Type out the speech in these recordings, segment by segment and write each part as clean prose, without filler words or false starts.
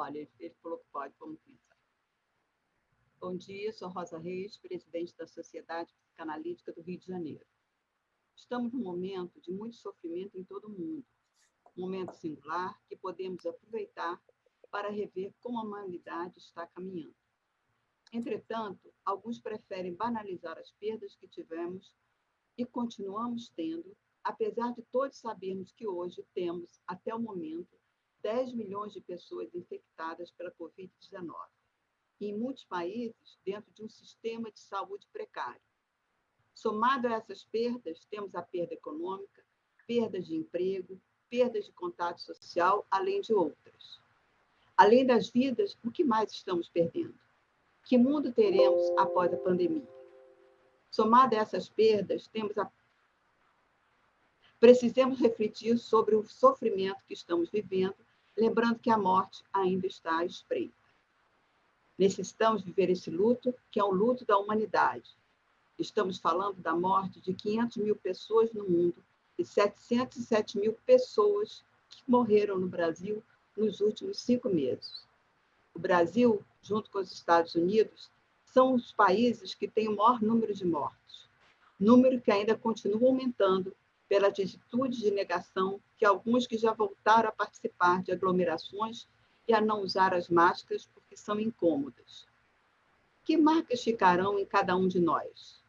Olha, ele falou que pode, vamos começar. Bom dia, sou Rosa Reis, presidente da Sociedade Psicanalítica do Rio de Janeiro. Estamos num momento de muito sofrimento em todo o mundo, um momento singular que podemos aproveitar para rever como a humanidade está caminhando. Entretanto, alguns preferem banalizar as perdas que tivemos e continuamos tendo, apesar de todos sabermos que hoje temos, até o momento, 10 milhões de pessoas infectadas pela Covid-19. E em muitos países, dentro de um sistema de saúde precário. Somado a essas perdas, temos a perda econômica, perdas de emprego, perdas de contato social, além de outras. Além das vidas, o que mais estamos perdendo? Que mundo teremos após a pandemia? Somado a essas perdas, precisamos refletir sobre o sofrimento que estamos vivendo, lembrando que a morte ainda está à espreita. Necessitamos viver esse luto, que é o luto da humanidade. Estamos falando da morte de 500 mil pessoas no mundo e 707 mil pessoas que morreram no Brasil nos últimos 5 meses. O Brasil, junto com os Estados Unidos, são os países que têm o maior número de mortos. Número que ainda continua aumentando pela atitude de negação que alguns que já voltaram a participar de aglomerações e a não usar as máscaras porque são incômodas. Que marcas ficarão em cada um de nós?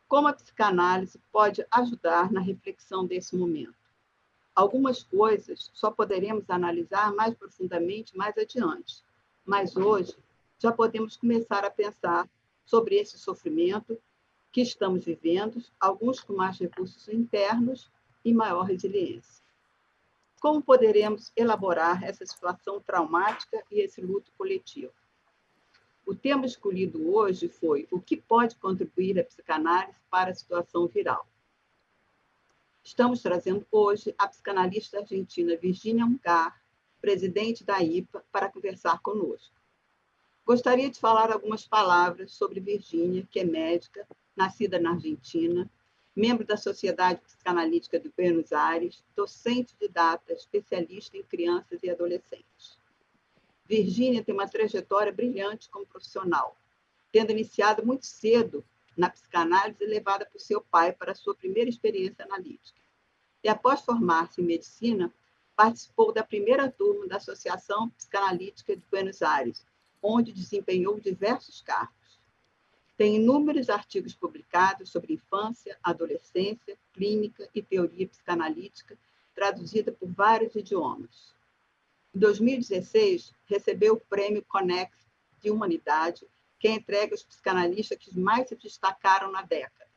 Como a psicanálise pode ajudar na reflexão desse momento? Algumas coisas só poderemos analisar mais profundamente mais adiante, mas hoje já podemos começar a pensar sobre esse sofrimento que estamos vivendo, alguns com mais recursos internos e maior resiliência. Como poderemos elaborar essa situação traumática e esse luto coletivo? O tema escolhido hoje foi o que pode contribuir a psicanálise para a situação viral. Estamos trazendo hoje a psicanalista argentina Virginia Ungar, presidente da IPA, para conversar conosco. Gostaria de falar algumas palavras sobre Virginia, que é médica, nascida na Argentina, membro da Sociedade Psicanalítica de Buenos Aires, docente didata, especialista em crianças e adolescentes. Virginia tem uma trajetória brilhante como profissional, tendo iniciado muito cedo na psicanálise levada por seu pai para a sua primeira experiência analítica. E após formar-se em medicina, participou da primeira turma da Associação Psicanalítica de Buenos Aires, onde desempenhou diversos cargos. Tem inúmeros artigos publicados sobre infância, adolescência, clínica e teoria psicanalítica, traduzida por vários idiomas. Em 2016, recebeu o Prêmio Conex de Humanidade, que é entregue aos psicanalistas que mais se destacaram na década.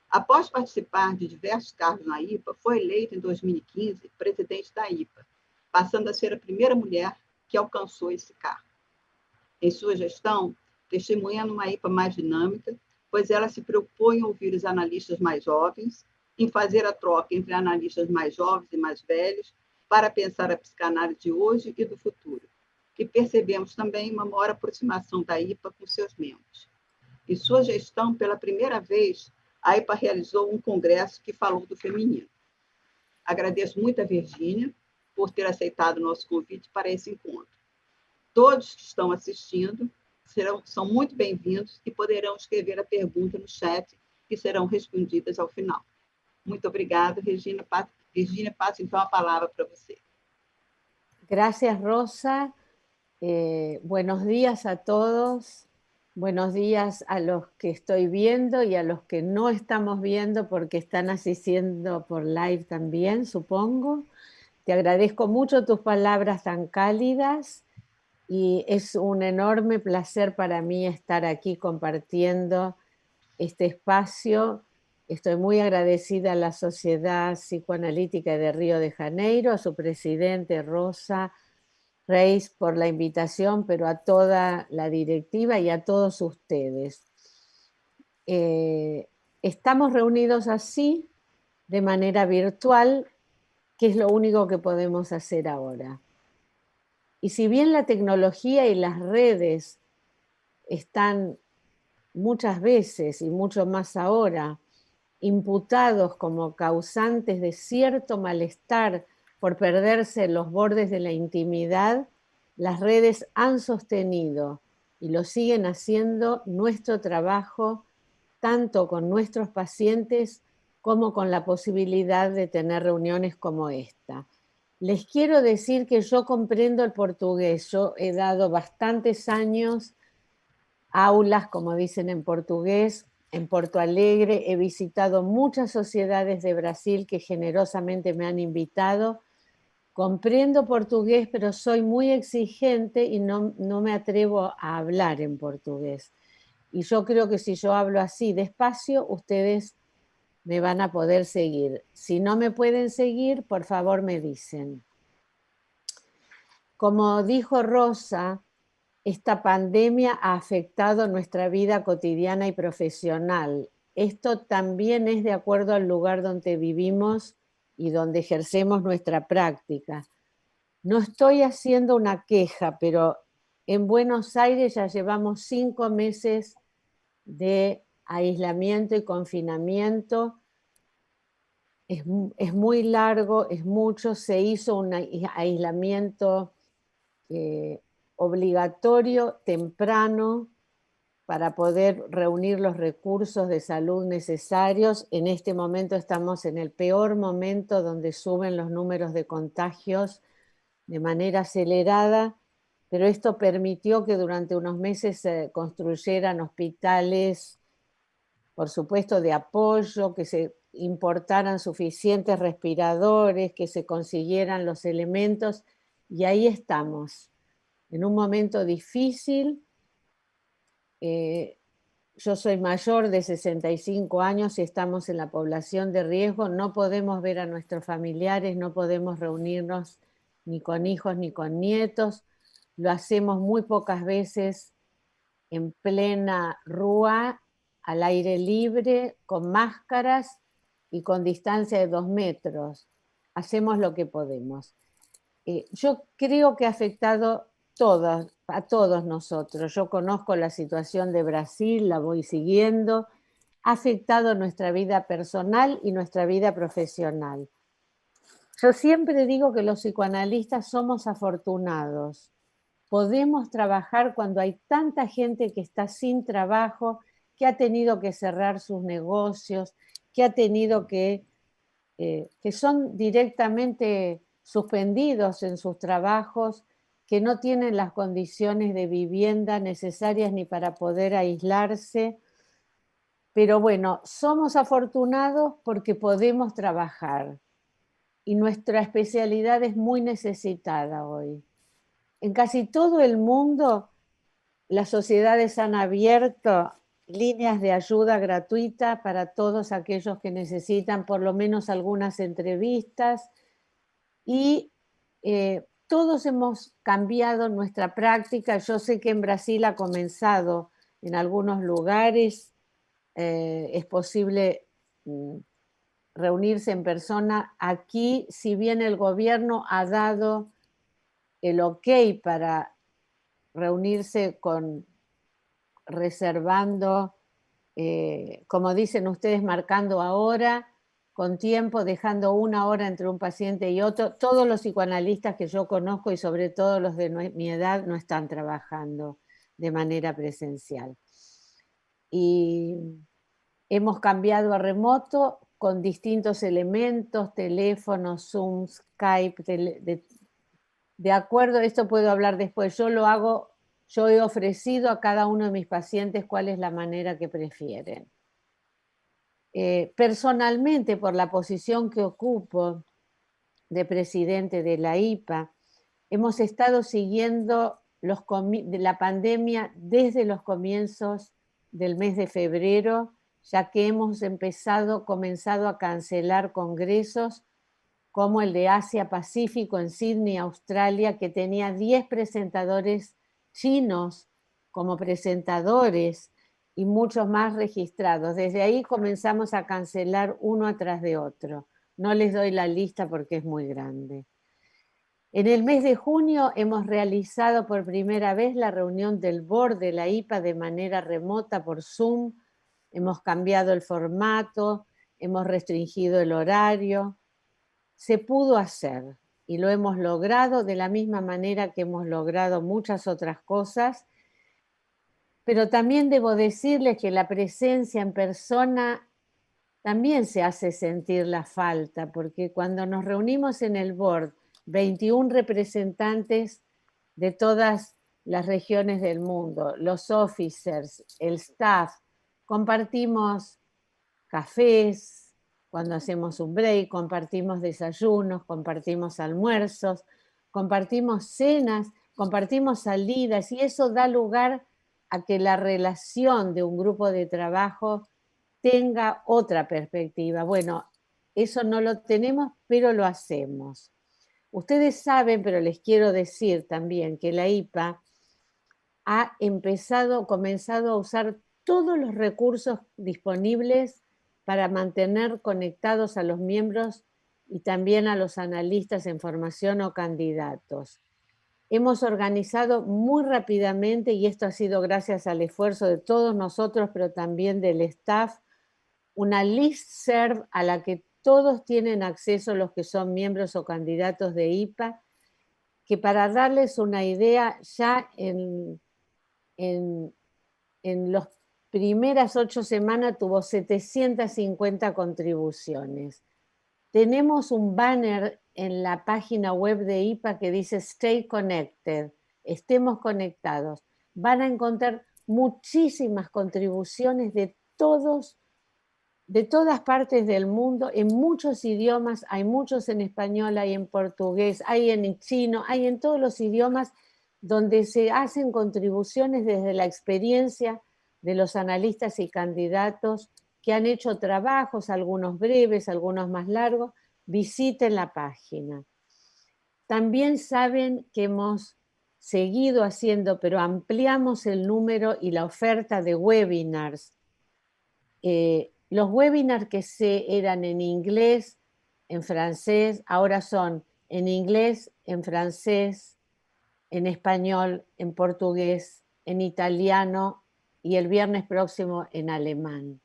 Após participar de diversos cargos na IPA, foi eleita em 2015 presidente da IPA, passando a ser a primeira mulher que alcançou esse cargo. Em sua gestão, testemunhando uma IPA mais dinâmica, pois ela se preocupou em ouvir os analistas mais jovens, em fazer a troca entre analistas mais jovens e mais velhos, para pensar a psicanálise de hoje e do futuro. E percebemos também uma maior aproximação da IPA com seus membros. Em sua gestão, pela primeira vez, a IPA realizou um congresso que falou do feminino. Agradeço muito a Virginia por ter aceitado o nosso convite para esse encontro. Todos que estão assistindo são muito bem-vindos e poderão escrever a pergunta no chat que serão respondidas ao final. Muito obrigada, Virginia, passo então a palavra para você. Gracias, Rosa. Buenos días a todos. Buenos días a los que estoy viendo y a los que no estamos viendo porque están asistiendo por live también, supongo. Te agradezco mucho tus palabras tan cálidas y es un enorme placer para mí estar aquí compartiendo este espacio. Estoy muy agradecida a la Sociedad Psicoanalítica de Río de Janeiro, a su presidente Rosa Reis por la invitación, pero a toda la directiva y a todos ustedes. Estamos reunidos así, de manera virtual, que es lo único que podemos hacer ahora. Y si bien la tecnología y las redes están muchas veces, y mucho más ahora, imputados como causantes de cierto malestar por perderse los bordes de la intimidad, Las redes han sostenido y lo siguen haciendo nuestro trabajo, tanto con nuestros pacientes como con la posibilidad de tener reuniones como esta. Les quiero decir que yo comprendo el portugués. Yo he dado bastantes años aulas, como dicen en portugués, en Porto Alegre. He visitado muchas sociedades de Brasil que generosamente me han invitado. Comprendo portugués, pero soy muy exigente y no me atrevo a hablar en portugués. Y yo creo que si yo hablo así despacio, ustedes me van a poder seguir. Si no me pueden seguir, por favor me dicen. Como dijo Rosa, esta pandemia ha afectado nuestra vida cotidiana y profesional. Esto también es de acuerdo al lugar donde vivimos y donde ejercemos nuestra práctica. No estoy haciendo una queja, pero en Buenos Aires ya llevamos 5 meses de aislamiento y confinamiento. Es muy largo, es mucho. Se hizo un aislamiento obligatorio, temprano, para poder reunir los recursos de salud necesarios. En este momento estamos en el peor momento donde suben los números de contagios de manera acelerada, pero esto permitió que durante unos meses se construyeran hospitales, por supuesto, de apoyo, que se importaran suficientes respiradores, que se consiguieran los elementos, y ahí estamos, en un momento difícil. Yo soy mayor de 65 años y estamos en la población de riesgo. No podemos ver a nuestros familiares, no podemos reunirnos ni con hijos ni con nietos. Lo hacemos muy pocas veces en plena rúa, al aire libre, con máscaras y con distancia de 2 metros. Hacemos lo que podemos. Yo creo que ha afectado a todos nosotros. Yo conozco la situación de Brasil, la voy siguiendo. Ha afectado nuestra vida personal y nuestra vida profesional. Yo siempre digo que los psicoanalistas somos afortunados. Podemos trabajar cuando hay tanta gente que está sin trabajo, que ha tenido que cerrar sus negocios, que ha tenido que son directamente suspendidos en sus trabajos, que no tienen las condiciones de vivienda necesarias ni para poder aislarse. Pero bueno, somos afortunados porque podemos trabajar y nuestra especialidad es muy necesitada hoy. En casi todo el mundo, las sociedades han abierto líneas de ayuda gratuita para todos aquellos que necesitan por lo menos algunas entrevistas, y todos hemos cambiado nuestra práctica. Yo sé que en Brasil ha comenzado en algunos lugares, es posible reunirse en persona. Aquí, si bien el gobierno ha dado el ok para reunirse reservando, como dicen ustedes, marcando ahora, con tiempo, dejando 1 hora entre un paciente y otro. Todos los psicoanalistas que yo conozco y sobre todo los de mi edad no están trabajando de manera presencial. Y hemos cambiado a remoto con distintos elementos, teléfonos, Zoom, Skype, de acuerdo, esto puedo hablar después. Yo lo hago, yo he ofrecido a cada uno de mis pacientes cuál es la manera que prefieren. Personalmente, por la posición que ocupo de presidente de la IPA, hemos estado siguiendo la pandemia desde los comienzos del mes de febrero, ya que hemos comenzado a cancelar congresos como el de Asia-Pacífico en Sydney, Australia, que tenía 10 presentadores chinos como presentadores y muchos más registrados. Desde ahí comenzamos a cancelar uno atrás de otro. No les doy la lista porque es muy grande. En el mes de junio hemos realizado por primera vez la reunión del board de la IPA de manera remota por Zoom. Hemos cambiado el formato, hemos restringido el horario. Se pudo hacer. y lo hemos logrado de la misma manera que hemos logrado muchas otras cosas, pero también debo decirles que la presencia en persona también se hace sentir la falta, porque cuando nos reunimos en el board, 21 representantes de todas las regiones del mundo, los officers, el staff, compartimos cafés, cuando hacemos un break, compartimos desayunos, compartimos almuerzos, compartimos cenas, compartimos salidas, y eso da lugar a que la relación de un grupo de trabajo tenga otra perspectiva. Bueno, eso no lo tenemos, pero lo hacemos. Ustedes saben, pero les quiero decir también que la IPA ha comenzado a usar todos los recursos disponibles para mantener conectados a los miembros y también a los analistas en formación o candidatos. Hemos organizado muy rápidamente, y esto ha sido gracias al esfuerzo de todos nosotros, pero también del staff, una listserv a la que todos tienen acceso los que son miembros o candidatos de IPA, que para darles una idea, ya en las primeras 8 semanas tuvo 750 contribuciones. Tenemos un banner en la página web de IPA que dice Stay Connected, estemos conectados. Van a encontrar muchísimas contribuciones de todas partes del mundo, en muchos idiomas, hay muchos en español, hay en portugués, hay en chino, hay en todos los idiomas, donde se hacen contribuciones desde la experiencia de los analistas y candidatos que han hecho trabajos, algunos breves, algunos más largos. Visiten la página. También saben que hemos seguido haciendo, pero ampliamos el número y la oferta de webinars. Los webinars que eran en inglés, en francés, ahora son en inglés, en francés, en español, en portugués, en italiano y el viernes próximo en alemán.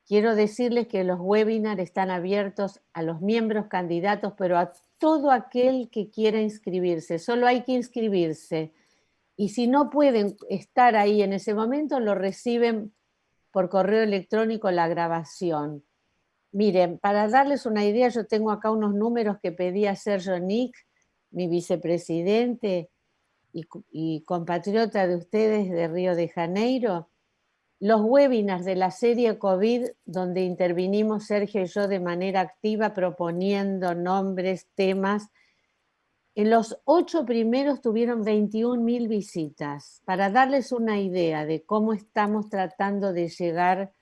Quiero decirles que los webinars están abiertos a los miembros candidatos, pero a todo aquel que quiera inscribirse. Solo hay que inscribirse. Y si no pueden estar ahí en ese momento, lo reciben por correo electrónico la grabación. Miren, para darles una idea, yo tengo acá unos números que pedí a Sergio Nick, mi vicepresidente y compatriota de ustedes de Río de Janeiro. Los webinars de la serie COVID, donde intervinimos Sergio y yo de manera activa proponiendo nombres, temas, en los 8 primeros tuvieron 21.000 visitas, para darles una idea de cómo estamos tratando de llegar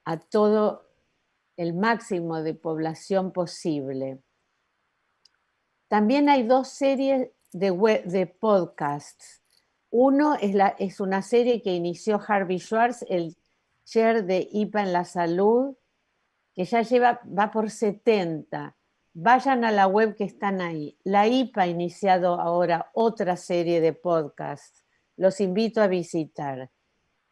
a todo el máximo de población posible. También hay 2 series de podcasts. Uno es una serie que inició Harvey Schwartz, el chair de IPA en la salud, que ya va por 70. Vayan a la web que están ahí. La IPA ha iniciado ahora otra serie de podcasts. Los invito a visitar.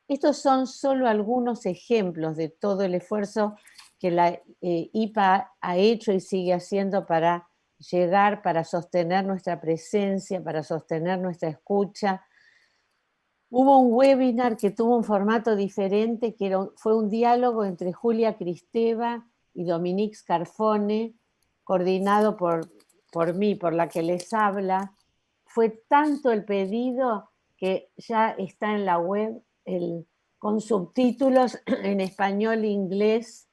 Estos son solo algunos ejemplos de todo el esfuerzo que la IPA ha hecho y sigue haciendo para llegar, para sostener nuestra presencia, para sostener nuestra escucha. Hubo un webinar que tuvo un formato diferente, que fue un diálogo entre Julia Kristeva y Dominique Scarfone, coordinado por mí, por la que les habla. Fue tanto el pedido que ya está en la web con subtítulos en español, inglés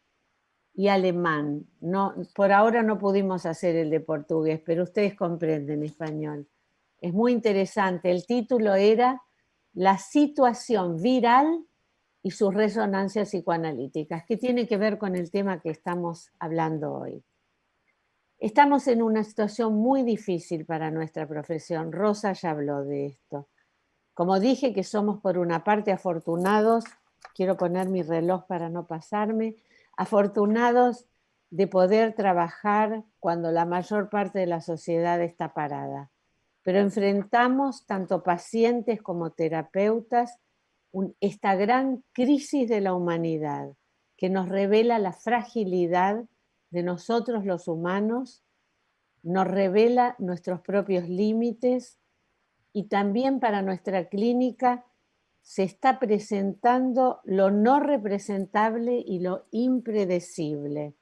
y alemán. No, por ahora no pudimos hacer el de portugués, pero ustedes comprenden español. Es muy interesante. El título era La situación viral y sus resonancias psicoanalíticas, que tiene que ver con el tema que estamos hablando hoy. Estamos en una situación muy difícil para nuestra profesión. Rosa ya habló de esto. Como dije que somos por una parte afortunados, quiero poner mi reloj para no pasarme, afortunados de poder trabajar cuando la mayor parte de la sociedad está parada. Pero enfrentamos, tanto pacientes como terapeutas, esta gran crisis de la humanidad que nos revela la fragilidad de nosotros los humanos nos revela nuestros propios límites y también para nuestra clínica se está presentando lo no representable y lo impredecible.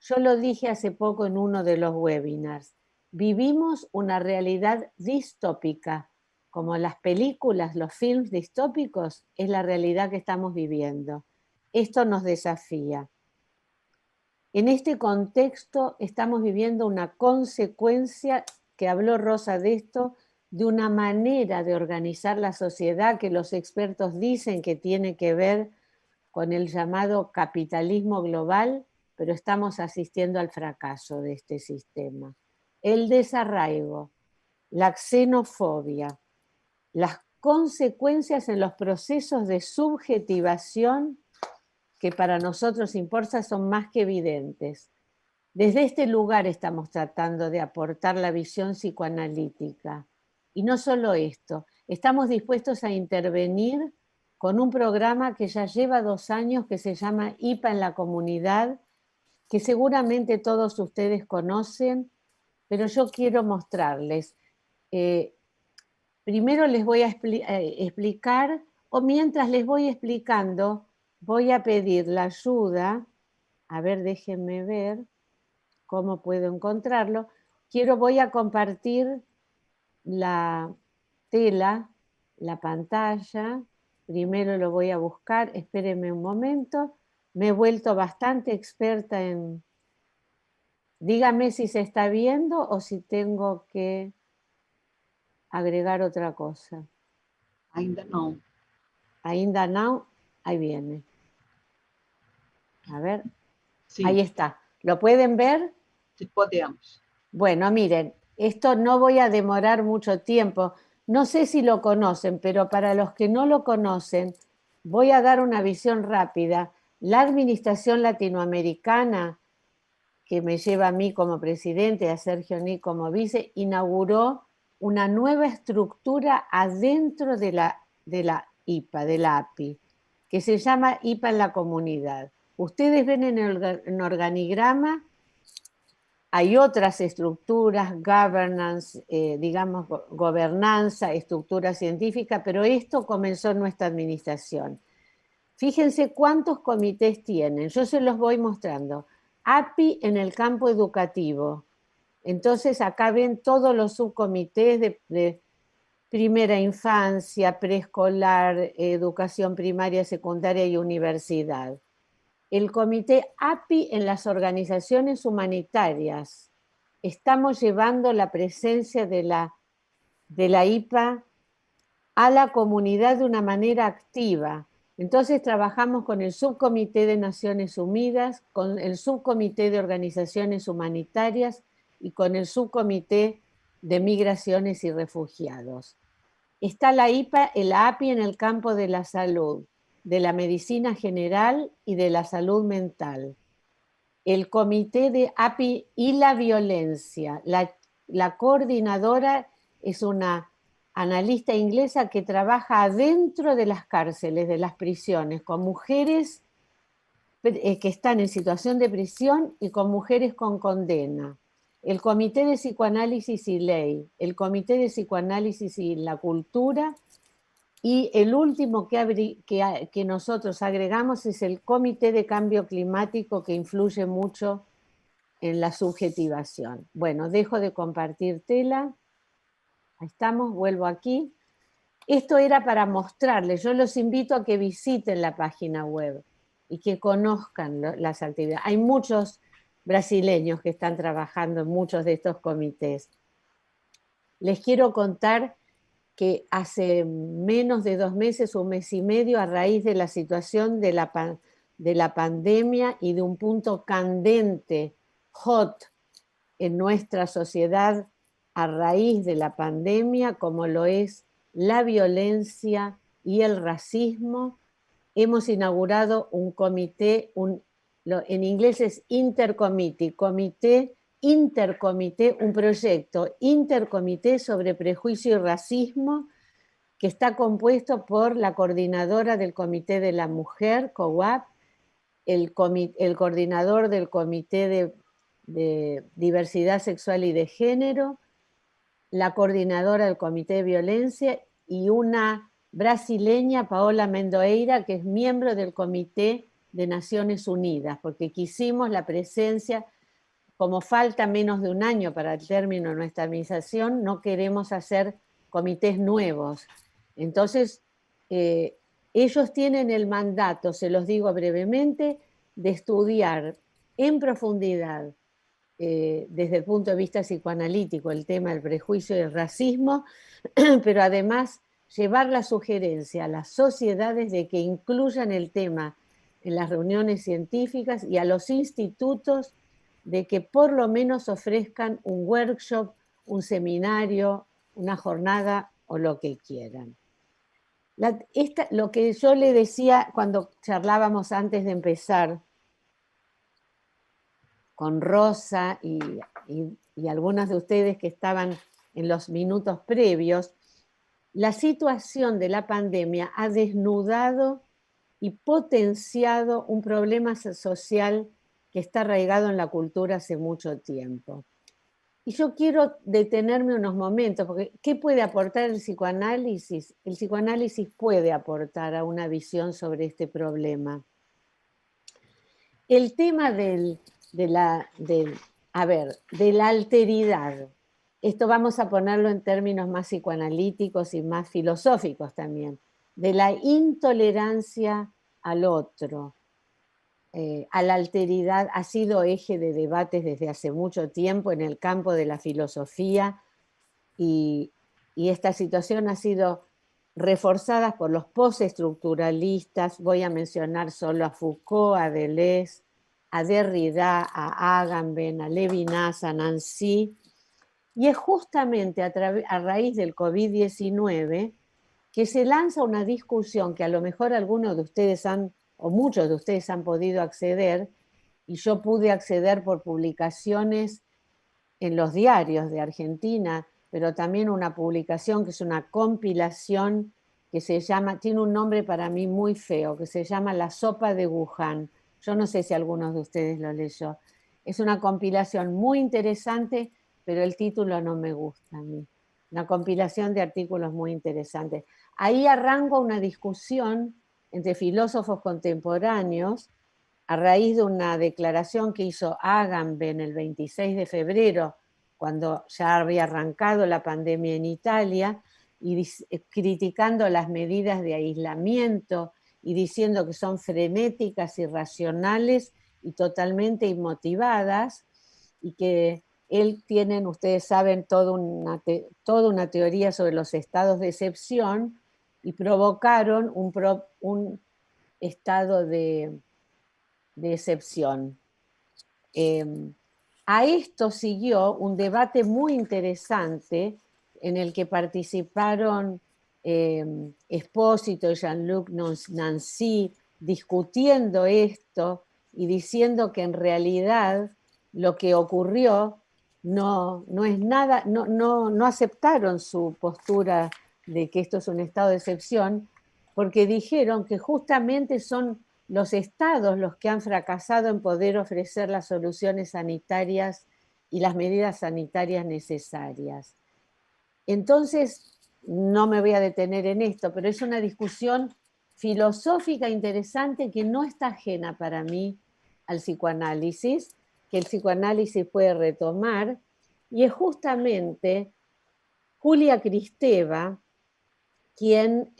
Yo lo dije hace poco en uno de los webinars. Vivimos una realidad distópica, como las películas, los films distópicos, es la realidad que estamos viviendo. Esto nos desafía. En este contexto estamos viviendo una consecuencia, que habló Rosa de esto, de una manera de organizar la sociedad que los expertos dicen que tiene que ver con el llamado capitalismo global, pero estamos asistiendo al fracaso de este sistema. El desarraigo, la xenofobia, las consecuencias en los procesos de subjetivación que para nosotros importa son más que evidentes. Desde este lugar estamos tratando de aportar la visión psicoanalítica. Y no solo esto, estamos dispuestos a intervenir con un programa que ya lleva 2 años que se llama IPA en la comunidad, que seguramente todos ustedes conocen, pero yo quiero mostrarles. Primero les voy a explicar, o mientras les voy explicando, voy a pedir la ayuda, a ver, déjenme ver cómo puedo encontrarlo. Voy a compartir la tela, la pantalla. Primero lo voy a buscar, espérenme un momento. Me he vuelto bastante experta en... Dígame si se está viendo o si tengo que agregar otra cosa. Ainda não. Ainda no, ahí viene. A ver, Sim. Ahí está. ¿Lo pueden ver? Sí, podemos. Bueno, miren, esto no voy a demorar mucho tiempo. No sé si lo conocen, pero para los que no lo conocen, voy a dar una visión rápida. La administración latinoamericana, que me lleva a mí como presidente, a Sergio Ní como vice, inauguró una nueva estructura adentro de la IPA, de la API, que se llama IPA en la comunidad. Ustedes ven en el organigrama, hay otras estructuras, governance, digamos, gobernanza, estructura científica, pero esto comenzó en nuestra administración. Fíjense cuántos comités tienen, yo se los voy mostrando. API en el campo educativo. Entonces acá ven todos los subcomités de primera infancia, preescolar, educación primaria, secundaria y universidad. El comité API en las organizaciones humanitarias. Estamos llevando la presencia de la IPA a la comunidad de una manera activa. Entonces trabajamos con el subcomité de Naciones Unidas, con el subcomité de organizaciones humanitarias y con el subcomité de migraciones y refugiados. Está la IPA, el API en el campo de la salud, de la medicina general y de la salud mental. El comité de API y la violencia. La coordinadora es una analista inglesa que trabaja adentro de las cárceles, de las prisiones, con mujeres que están en situación de prisión y con mujeres con condena. El Comité de Psicoanálisis y Ley, el Comité de Psicoanálisis y la Cultura, y el último que nosotros agregamos es el Comité de Cambio Climático, que influye mucho en la subjetivación. Bueno, dejo de compartir tela. Ahí estamos, vuelvo aquí. Esto era para mostrarles, yo los invito a que visiten la página web y que conozcan las actividades. Hay muchos brasileños que están trabajando en muchos de estos comités. Les quiero contar que hace menos de 2 meses, 1 mes y medio, a raíz de la situación de la pandemia y de un punto candente, hot, en nuestra sociedad a raíz de la pandemia, como lo es la violencia y el racismo, hemos inaugurado un comité, en inglés es intercommittee, un proyecto intercomité sobre prejuicio y racismo, que está compuesto por la coordinadora del Comité de la Mujer, COWAP, el coordinador del Comité de Diversidad Sexual y de Género, la coordinadora del Comité de Violencia y una brasileña, Paola Mendoeira, que es miembro del Comité de Naciones Unidas, porque quisimos la presencia, como falta menos de un año para el término de nuestra administración, no queremos hacer comités nuevos. Entonces, ellos tienen el mandato, se los digo brevemente, de estudiar en profundidad, desde el punto de vista psicoanalítico, el tema del prejuicio y el racismo, pero además llevar la sugerencia a las sociedades de que incluyan el tema en las reuniones científicas y a los institutos de que por lo menos ofrezcan un workshop, un seminario, una jornada o lo que quieran. Lo que yo le decía cuando charlábamos antes de empezar con Rosa y algunas de ustedes que estaban en los minutos previos, la situación de la pandemia ha desnudado y potenciado un problema social que está arraigado en la cultura hace mucho tiempo. Y yo quiero detenerme unos momentos, porque ¿qué puede aportar el psicoanálisis? El psicoanálisis puede aportar a una visión sobre este problema. El tema de la alteridad, esto vamos a ponerlo en términos más psicoanalíticos y más filosóficos también, de la intolerancia al otro, a la alteridad, ha sido eje de debates desde hace mucho tiempo en el campo de la filosofía y esta situación ha sido reforzada por los postestructuralistas. Voy a mencionar solo a Foucault, a Deleuze, a Derrida, a Agamben, a Levinas, a Nancy, y es justamente a raíz del COVID-19 que se lanza una discusión que a lo mejor algunos de ustedes o muchos de ustedes han podido acceder, y yo pude acceder por publicaciones en los diarios de Argentina, pero también una publicación que es una compilación que se llama, tiene un nombre para mí muy feo, que se llama La Sopa de Wuhan. Yo no sé si algunos de ustedes lo leyó. Es una compilación muy interesante, pero el título no me gusta a mí. Una compilación de artículos muy interesantes. Ahí arranca una discusión entre filósofos contemporáneos a raíz de una declaración que hizo Agamben el 26 de febrero, cuando ya había arrancado la pandemia en Italia, y criticando las medidas de aislamiento y diciendo que son frenéticas, irracionales y totalmente inmotivadas, y que ustedes saben, toda una teoría sobre los estados de excepción, y provocaron un estado de excepción. A esto siguió un debate muy interesante en el que participaron Espósito y Jean-Luc Nancy discutiendo esto y diciendo que en realidad lo que ocurrió no es nada, no aceptaron su postura de que esto es un estado de excepción, porque dijeron que justamente son los estados los que han fracasado en poder ofrecer las soluciones sanitarias y las medidas sanitarias necesarias. Entonces, no me voy a detener en esto, pero es una discusión filosófica interesante que no está ajena para mí al psicoanálisis, que el psicoanálisis puede retomar, y es justamente Julia Kristeva quien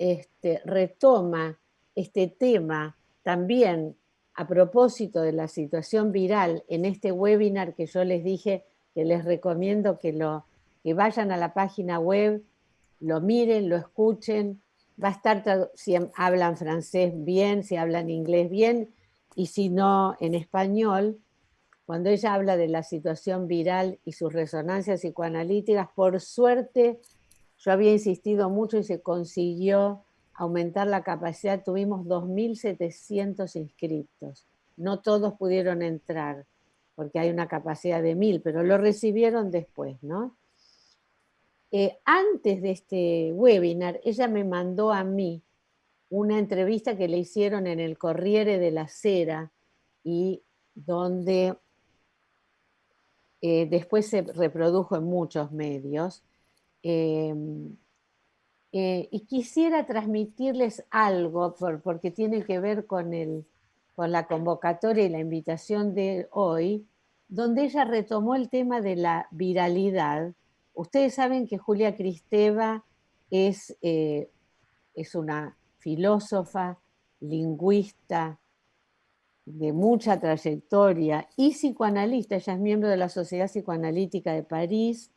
retoma este tema también a propósito de la situación viral en este webinar que yo les dije que les recomiendo que vayan a la página web, lo miren, lo escuchen. Va a estar, si hablan francés bien, si hablan inglés bien, y si no, en español. Cuando ella habla de la situación viral y sus resonancias psicoanalíticas, por suerte, yo había insistido mucho y se consiguió aumentar la capacidad. Tuvimos 2.700 inscriptos. No todos pudieron entrar, porque hay una capacidad de 1.000, pero lo recibieron después, ¿no? Antes de este webinar, ella me mandó a mí una entrevista que le hicieron en el Corriere della Sera, y donde después se reprodujo en muchos medios. Y quisiera transmitirles algo, porque tiene que ver con la convocatoria y la invitación de hoy, donde ella retomó el tema de la viralidad. Ustedes saben que Julia Kristeva es una filósofa, lingüista de mucha trayectoria y psicoanalista. Ella es miembro de la Sociedad Psicoanalítica de París.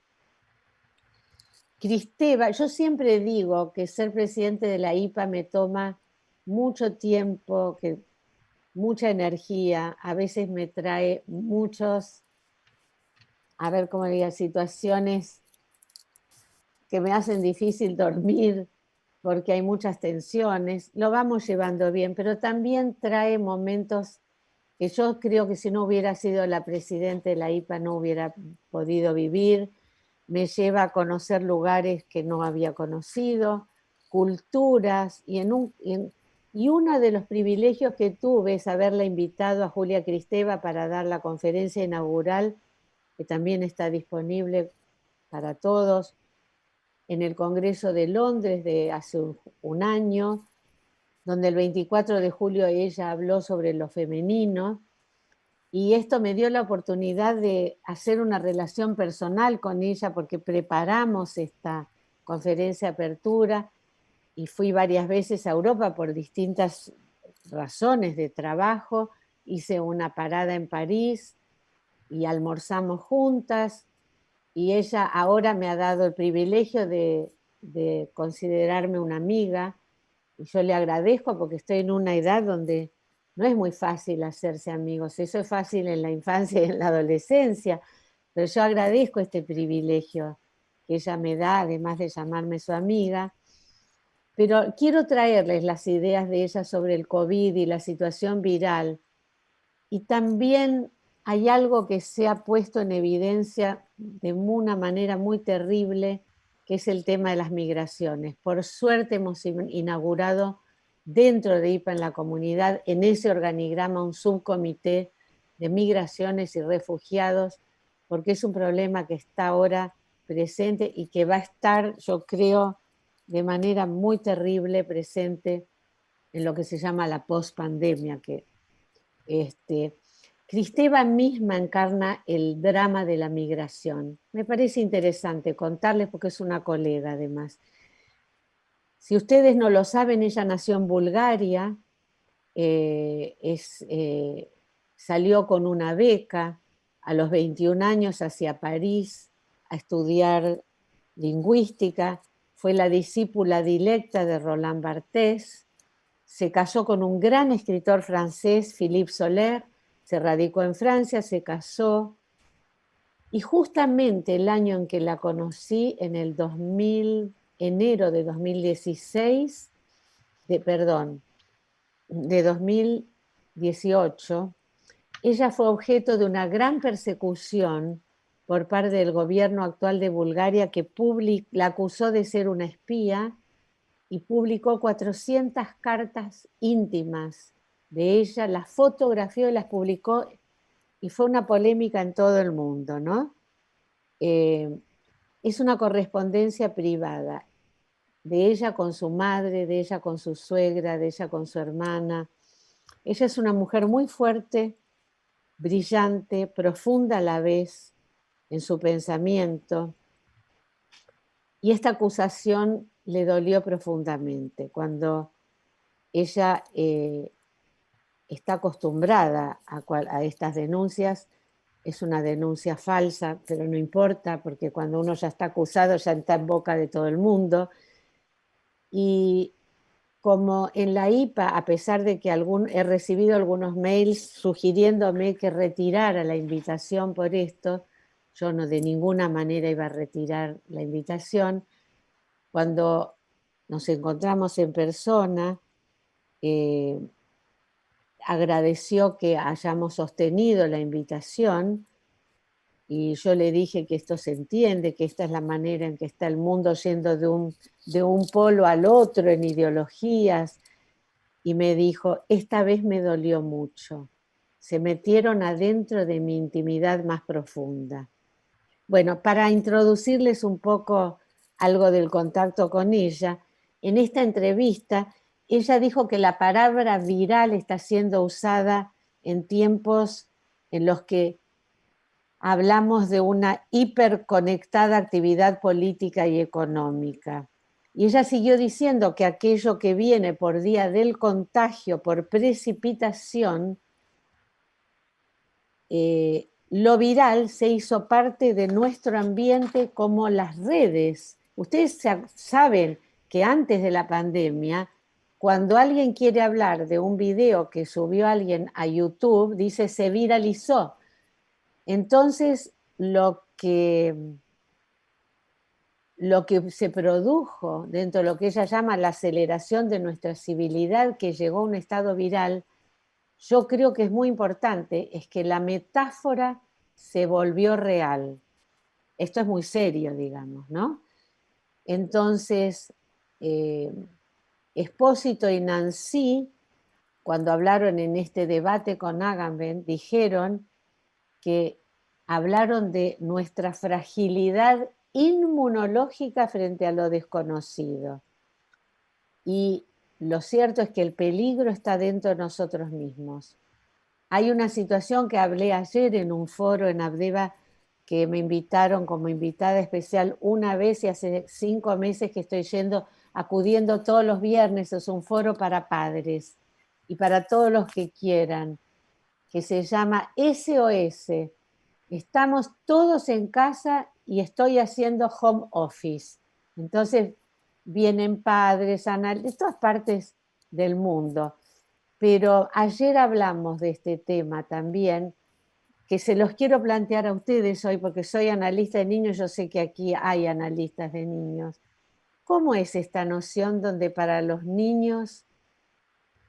Kristeva, yo siempre digo que ser presidente de la IPA me toma mucho tiempo, mucha energía, a veces me trae situaciones que me hacen difícil dormir porque hay muchas tensiones, lo vamos llevando bien, pero también trae momentos que yo creo que si no hubiera sido la presidenta de la IPA no hubiera podido vivir. Me lleva a conocer lugares que no había conocido, culturas, y uno de los privilegios que tuve es haberla invitado a Julia Kristeva para dar la conferencia inaugural, que también está disponible para todos, en el Congreso de Londres de hace un año, donde el 24 de julio ella habló sobre lo femenino, y esto me dio la oportunidad de hacer una relación personal con ella porque preparamos esta conferencia de apertura y fui varias veces a Europa por distintas razones de trabajo. Hice una parada en París y almorzamos juntas, y ella ahora me ha dado el privilegio de considerarme una amiga, y yo le agradezco porque estoy en una edad donde no es muy fácil hacerse amigos. Eso es fácil en la infancia y en la adolescencia, pero yo agradezco este privilegio que ella me da, además de llamarme su amiga. Pero quiero traerles las ideas de ella sobre el COVID y la situación viral. Y también hay algo que se ha puesto en evidencia de una manera muy terrible, que es el tema de las migraciones. Por suerte hemos inaugurado dentro de IPA en la comunidad, en ese organigrama, un subcomité de migraciones y refugiados, porque es un problema que está ahora presente y que va a estar, yo creo, de manera muy terrible presente en lo que se llama la pospandemia, que Kristeva misma encarna el drama de la migración. Me parece interesante contarles porque es una colega además. Si ustedes no lo saben, ella nació en Bulgaria, salió con una beca a los 21 años hacia París a estudiar lingüística, fue la discípula directa de Roland Barthes, se casó con un gran escritor francés, Philippe Soler, se radicó en Francia, se casó, y justamente el año en que la conocí, en el enero de 2016, de 2018, ella fue objeto de una gran persecución por parte del gobierno actual de Bulgaria, que la acusó de ser una espía y publicó 400 cartas íntimas de ella, las fotografió y las publicó, y fue una polémica en todo el mundo, ¿no? Es una correspondencia privada de ella con su madre, de ella con su suegra, de ella con su hermana. Ella es una mujer muy fuerte, brillante, profunda a la vez en su pensamiento, y esta acusación le dolió profundamente. Cuando ella está acostumbrada a estas denuncias, es una denuncia falsa, pero no importa, porque cuando uno ya está acusado ya está en boca de todo el mundo. Y como en la IPA, a pesar de que he recibido algunos mails sugiriéndome que retirara la invitación por esto, yo no de ninguna manera iba a retirar la invitación. Cuando nos encontramos en persona, agradeció que hayamos sostenido la invitación, y yo le dije que esto se entiende, que esta es la manera en que está el mundo yendo de un polo al otro en ideologías, y me dijo: esta vez me dolió mucho, se metieron adentro de mi intimidad más profunda. Bueno, para introducirles un poco algo del contacto con ella, en esta entrevista ella dijo que la palabra viral está siendo usada en tiempos en los que hablamos de una hiperconectada actividad política y económica. Y ella siguió diciendo que aquello que viene por vía del contagio, por precipitación, lo viral se hizo parte de nuestro ambiente como las redes. Ustedes saben que antes de la pandemia, cuando alguien quiere hablar de un video que subió alguien a YouTube, dice se viralizó. Entonces, lo que se produjo dentro de lo que ella llama la aceleración de nuestra civilidad, que llegó a un estado viral, yo creo que es muy importante, es que la metáfora se volvió real. Esto es muy serio, digamos, ¿no? Entonces, Espósito y Nancy, cuando hablaron en este debate con Agamben, dijeron que hablaron de nuestra fragilidad inmunológica frente a lo desconocido. Y lo cierto es que el peligro está dentro de nosotros mismos. Hay una situación que hablé ayer en un foro en Abdeva, que me invitaron como invitada especial una vez, y hace 5 meses que estoy acudiendo todos los viernes. Es un foro para padres y para todos los que quieran, que se llama SOS. Estamos todos en casa y estoy haciendo home office. Entonces vienen padres, de todas partes del mundo. Pero ayer hablamos de este tema también, que se los quiero plantear a ustedes hoy, porque soy analista de niños, yo sé que aquí hay analistas de niños. ¿Cómo es esta noción donde para los niños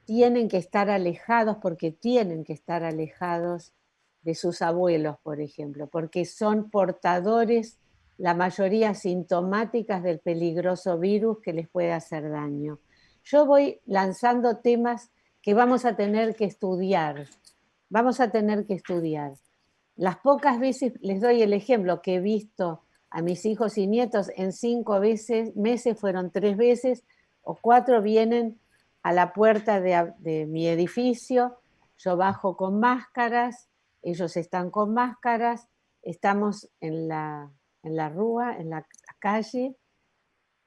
tienen que estar alejados, porque tienen que estar alejados de sus abuelos, por ejemplo, porque son portadores, la mayoría sintomáticas del peligroso virus que les puede hacer daño? Yo voy lanzando temas que vamos a tener que estudiar. Las pocas veces, les doy el ejemplo, que he visto a mis hijos y nietos en 5 meses, fueron 3 veces o 4, vienen a la puerta de mi edificio, yo bajo con máscaras, ellos están con máscaras, estamos en la rúa, en la calle,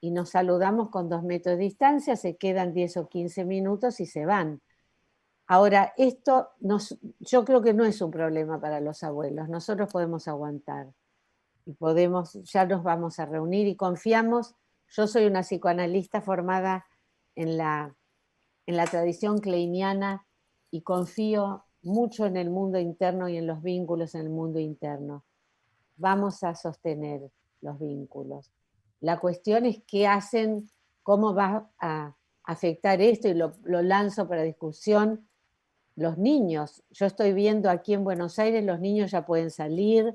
y nos saludamos con 2 metros de distancia, se quedan 10 o 15 minutos y se van. Ahora, yo creo que no es un problema para los abuelos, nosotros podemos aguantar y ya nos vamos a reunir y confiamos. Yo soy una psicoanalista formada en la tradición kleiniana y confío mucho en el mundo interno y en los vínculos en el mundo interno. Vamos a sostener los vínculos. La cuestión es qué hacen, cómo va a afectar esto, y lo lanzo para discusión. Los niños, yo estoy viendo aquí en Buenos Aires, los niños ya pueden salir,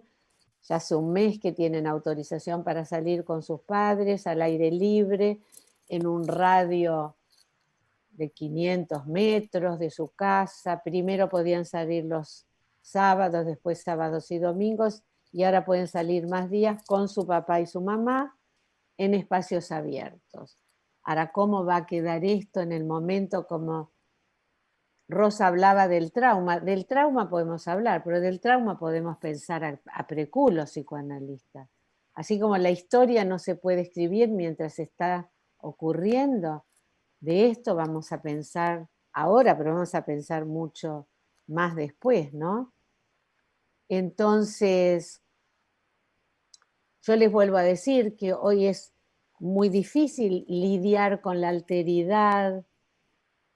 ya hace un mes que tienen autorización para salir con sus padres al aire libre, en un radio de 500 metros de su casa. Primero podían salir los sábados, después sábados y domingos, y ahora pueden salir más días con su papá y su mamá en espacios abiertos. Ahora, ¿cómo va a quedar esto en el momento? Como Rosa hablaba del trauma podemos hablar, pero del trauma podemos pensar a precú los psicoanalistas. Así como la historia no se puede escribir mientras está ocurriendo, de esto vamos a pensar ahora, pero vamos a pensar mucho más después, ¿no? Entonces, yo les vuelvo a decir que hoy es muy difícil lidiar con la alteridad,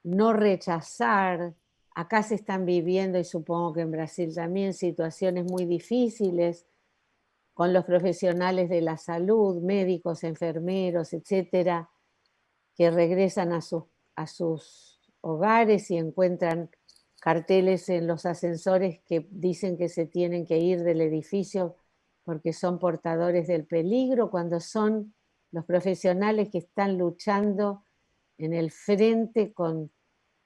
no rechazar. Acá se están viviendo, y supongo que en Brasil también, situaciones muy difíciles con los profesionales de la salud, médicos, enfermeros, etcétera, que regresan a sus hogares y encuentran carteles en los ascensores que dicen que se tienen que ir del edificio porque son portadores del peligro, cuando son los profesionales que están luchando en el frente con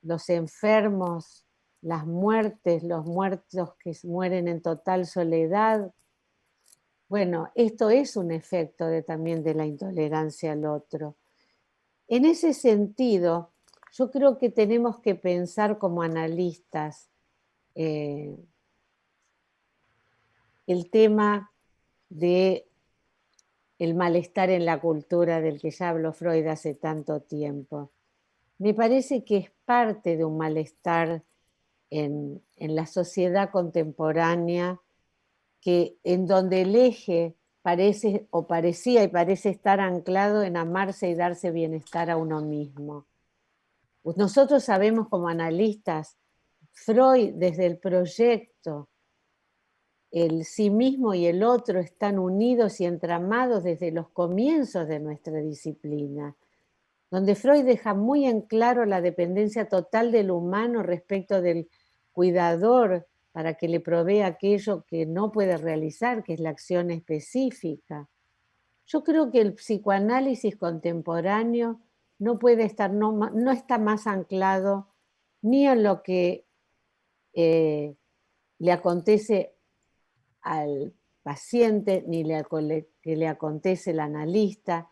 los enfermos las muertes, los muertos que mueren en total soledad. Bueno, esto es un efecto también de la intolerancia al otro. En ese sentido, yo creo que tenemos que pensar como analistas el tema de el malestar en la cultura del que ya habló Freud hace tanto tiempo. Me parece que es parte de un malestar en la sociedad contemporánea, en donde el eje parece o parecía y parece estar anclado en amarse y darse bienestar a uno mismo. Pues nosotros sabemos como analistas, Freud desde el proyecto, el sí mismo y el otro están unidos y entramados desde los comienzos de nuestra disciplina, donde Freud deja muy en claro la dependencia total del humano respecto del cuidador para que le provea aquello que no puede realizar, que es la acción específica. Yo creo que el psicoanálisis contemporáneo no puede estar, no está más anclado ni en lo que le acontece al paciente, ni que le acontece al analista,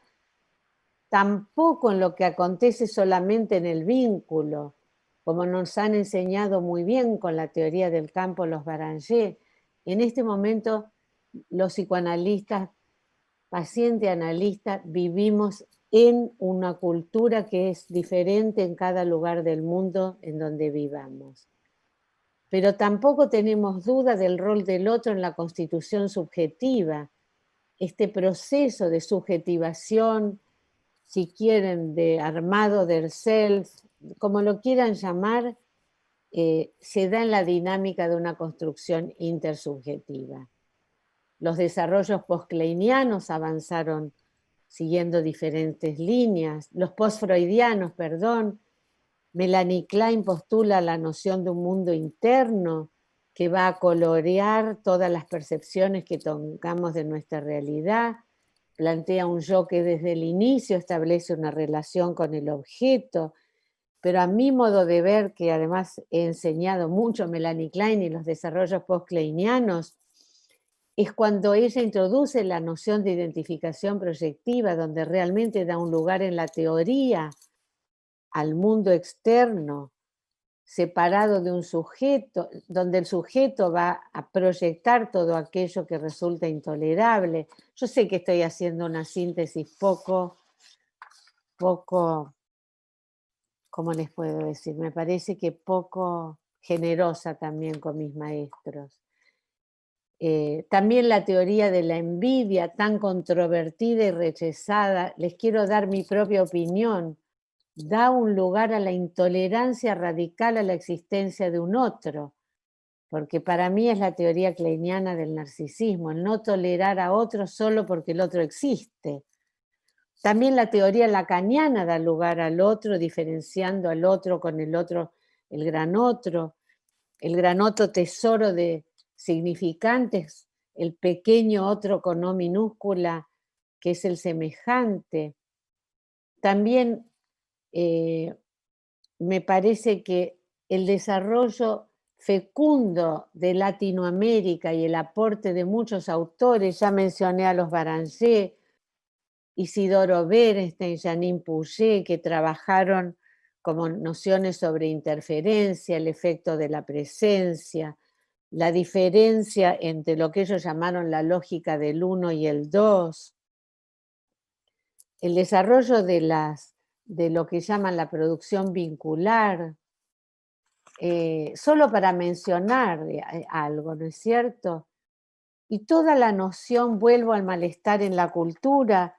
tampoco en lo que acontece solamente en el vínculo, como nos han enseñado muy bien con la teoría del campo los Baranger. En este momento, los psicoanalistas, paciente analista, vivimos en una cultura que es diferente en cada lugar del mundo en donde vivamos. Pero tampoco tenemos duda del rol del otro en la constitución subjetiva. Este proceso de subjetivación, si quieren, de armado del self, como lo quieran llamar, se da en la dinámica de una construcción intersubjetiva. Los desarrollos post-kleinianos avanzaron siguiendo diferentes líneas, los post-freudianos, perdón. Melanie Klein postula la noción de un mundo interno que va a colorear todas las percepciones que tengamos de nuestra realidad. Plantea un yo que desde el inicio establece una relación con el objeto, pero a mi modo de ver, que además he enseñado mucho Melanie Klein y los desarrollos post-kleinianos, es cuando ella introduce la noción de identificación proyectiva, donde realmente da un lugar en la teoría al mundo externo, separado de un sujeto, donde el sujeto va a proyectar todo aquello que resulta intolerable. Yo sé que estoy haciendo una síntesis poco, ¿cómo les puedo decir? Me parece que poco generosa también con mis maestros. También la teoría de la envidia, tan controvertida y rechazada, les quiero dar mi propia opinión, da un lugar a la intolerancia radical a la existencia de un otro, porque para mí es la teoría kleiniana del narcisismo, el no tolerar a otro solo porque el otro existe. También la teoría lacaniana da lugar al otro, diferenciando al otro con el otro, el gran otro tesoro de significantes, el pequeño otro con O minúscula, que es el semejante. También me parece que el desarrollo fecundo de Latinoamérica y el aporte de muchos autores, ya mencioné a los Baranger, Isidoro Berenstein, Janine Pouget, que trabajaron como nociones sobre interferencia, el efecto de la presencia, la diferencia entre lo que ellos llamaron la lógica del uno y el dos, el desarrollo de lo que llaman la producción vincular, solo para mencionar algo, ¿no es cierto? Y toda la noción, vuelvo al malestar en la cultura,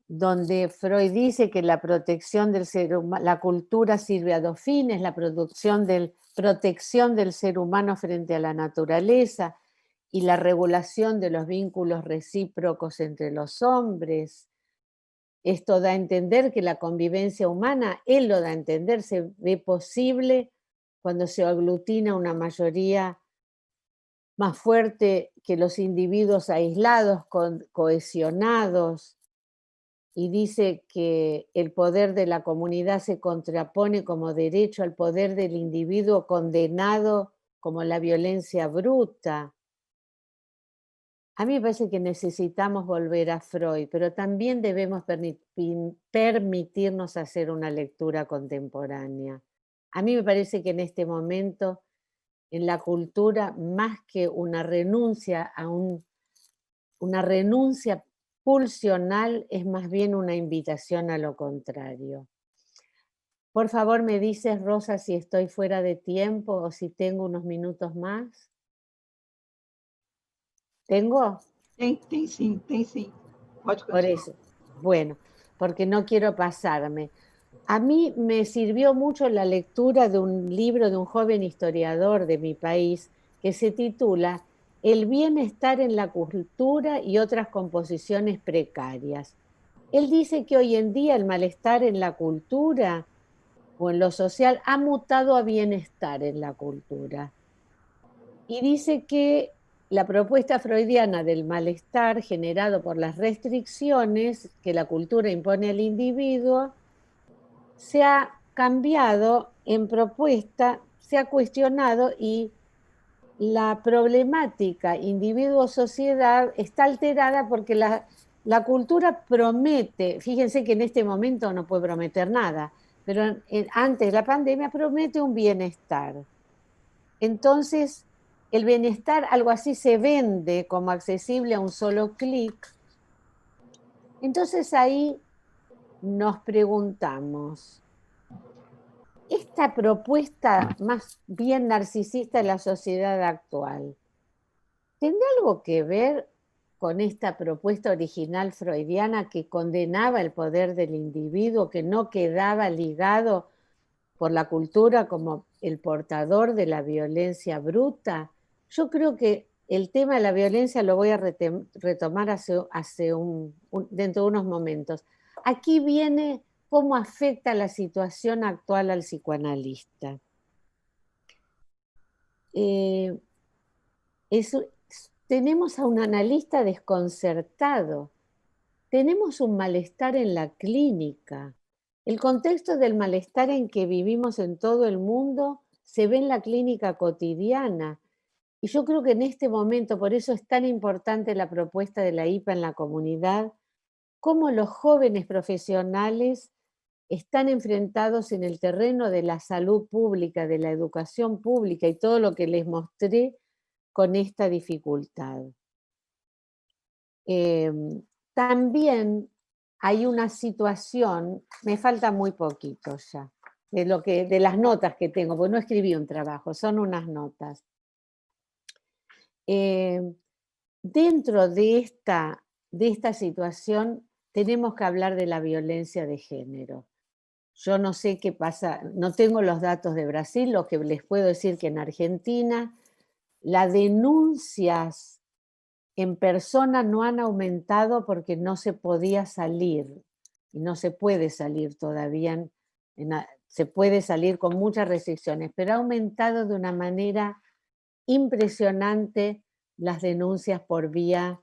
donde Freud dice que la protección del ser humano, la cultura sirve a dos fines, la protección del ser humano frente a la naturaleza y la regulación de los vínculos recíprocos entre los hombres. Esto da a entender que la convivencia humana, él lo da a entender, se ve posible cuando se aglutina una mayoría más fuerte que los individuos aislados, cohesionados. y dice que el poder de la comunidad se contrapone como derecho al poder del individuo condenado como la violencia bruta. A mí me parece que necesitamos volver a Freud, pero también debemos permitirnos hacer una lectura contemporánea. A mí me parece que en este momento, en la cultura, más que una renuncia una renuncia pulsional, es más bien una invitación a lo contrario. Por favor, me dices, Rosa, si estoy fuera de tiempo o si tengo unos minutos más. ¿Tengo? Tem sim, tem sim. Pode Por continuar. eso. Bueno, porque no quiero pasarme. A mí me sirvió mucho la lectura de un libro de un joven historiador de mi país que se titula El bienestar en la cultura y otras composiciones precarias. Él dice que hoy en día el malestar en la cultura o en lo social ha mutado a bienestar en la cultura. Y dice que la propuesta freudiana del malestar generado por las restricciones que la cultura impone al individuo se ha cambiado en propuesta, se ha cuestionado y la problemática individuo-sociedad está alterada porque la cultura promete, fíjense que en este momento no puede prometer nada, pero antes de la pandemia promete un bienestar. Entonces, el bienestar, algo así, se vende como accesible a un solo clic. Entonces ahí nos preguntamos, esta propuesta más bien narcisista de la sociedad actual, ¿tendrá algo que ver con esta propuesta original freudiana que condenaba el poder del individuo, que no quedaba ligado por la cultura como el portador de la violencia bruta? Yo creo que el tema de la violencia lo voy a retomar dentro de unos momentos. Aquí viene cómo afecta la situación actual al psicoanalista. Eh, tenemos a un analista desconcertado, tenemos un malestar en la clínica. El contexto del malestar en que vivimos en todo el mundo se ve en la clínica cotidiana. Y yo creo que en este momento, por eso es tan importante la propuesta de la IPA en la comunidad, cómo los jóvenes profesionales están enfrentados en el terreno de la salud pública, de la educación pública y todo lo que les mostré con esta dificultad. También hay una situación, me falta muy poquito ya, de las notas que tengo, porque no escribí un trabajo, son unas notas. Dentro de esta situación tenemos que hablar de la violencia de género. Yo no sé qué pasa, no tengo los datos de Brasil, lo que les puedo decir que en Argentina las denuncias en persona no han aumentado porque no se podía salir y no se puede salir todavía, se puede salir con muchas restricciones, pero ha aumentado de una manera impresionante las denuncias por vía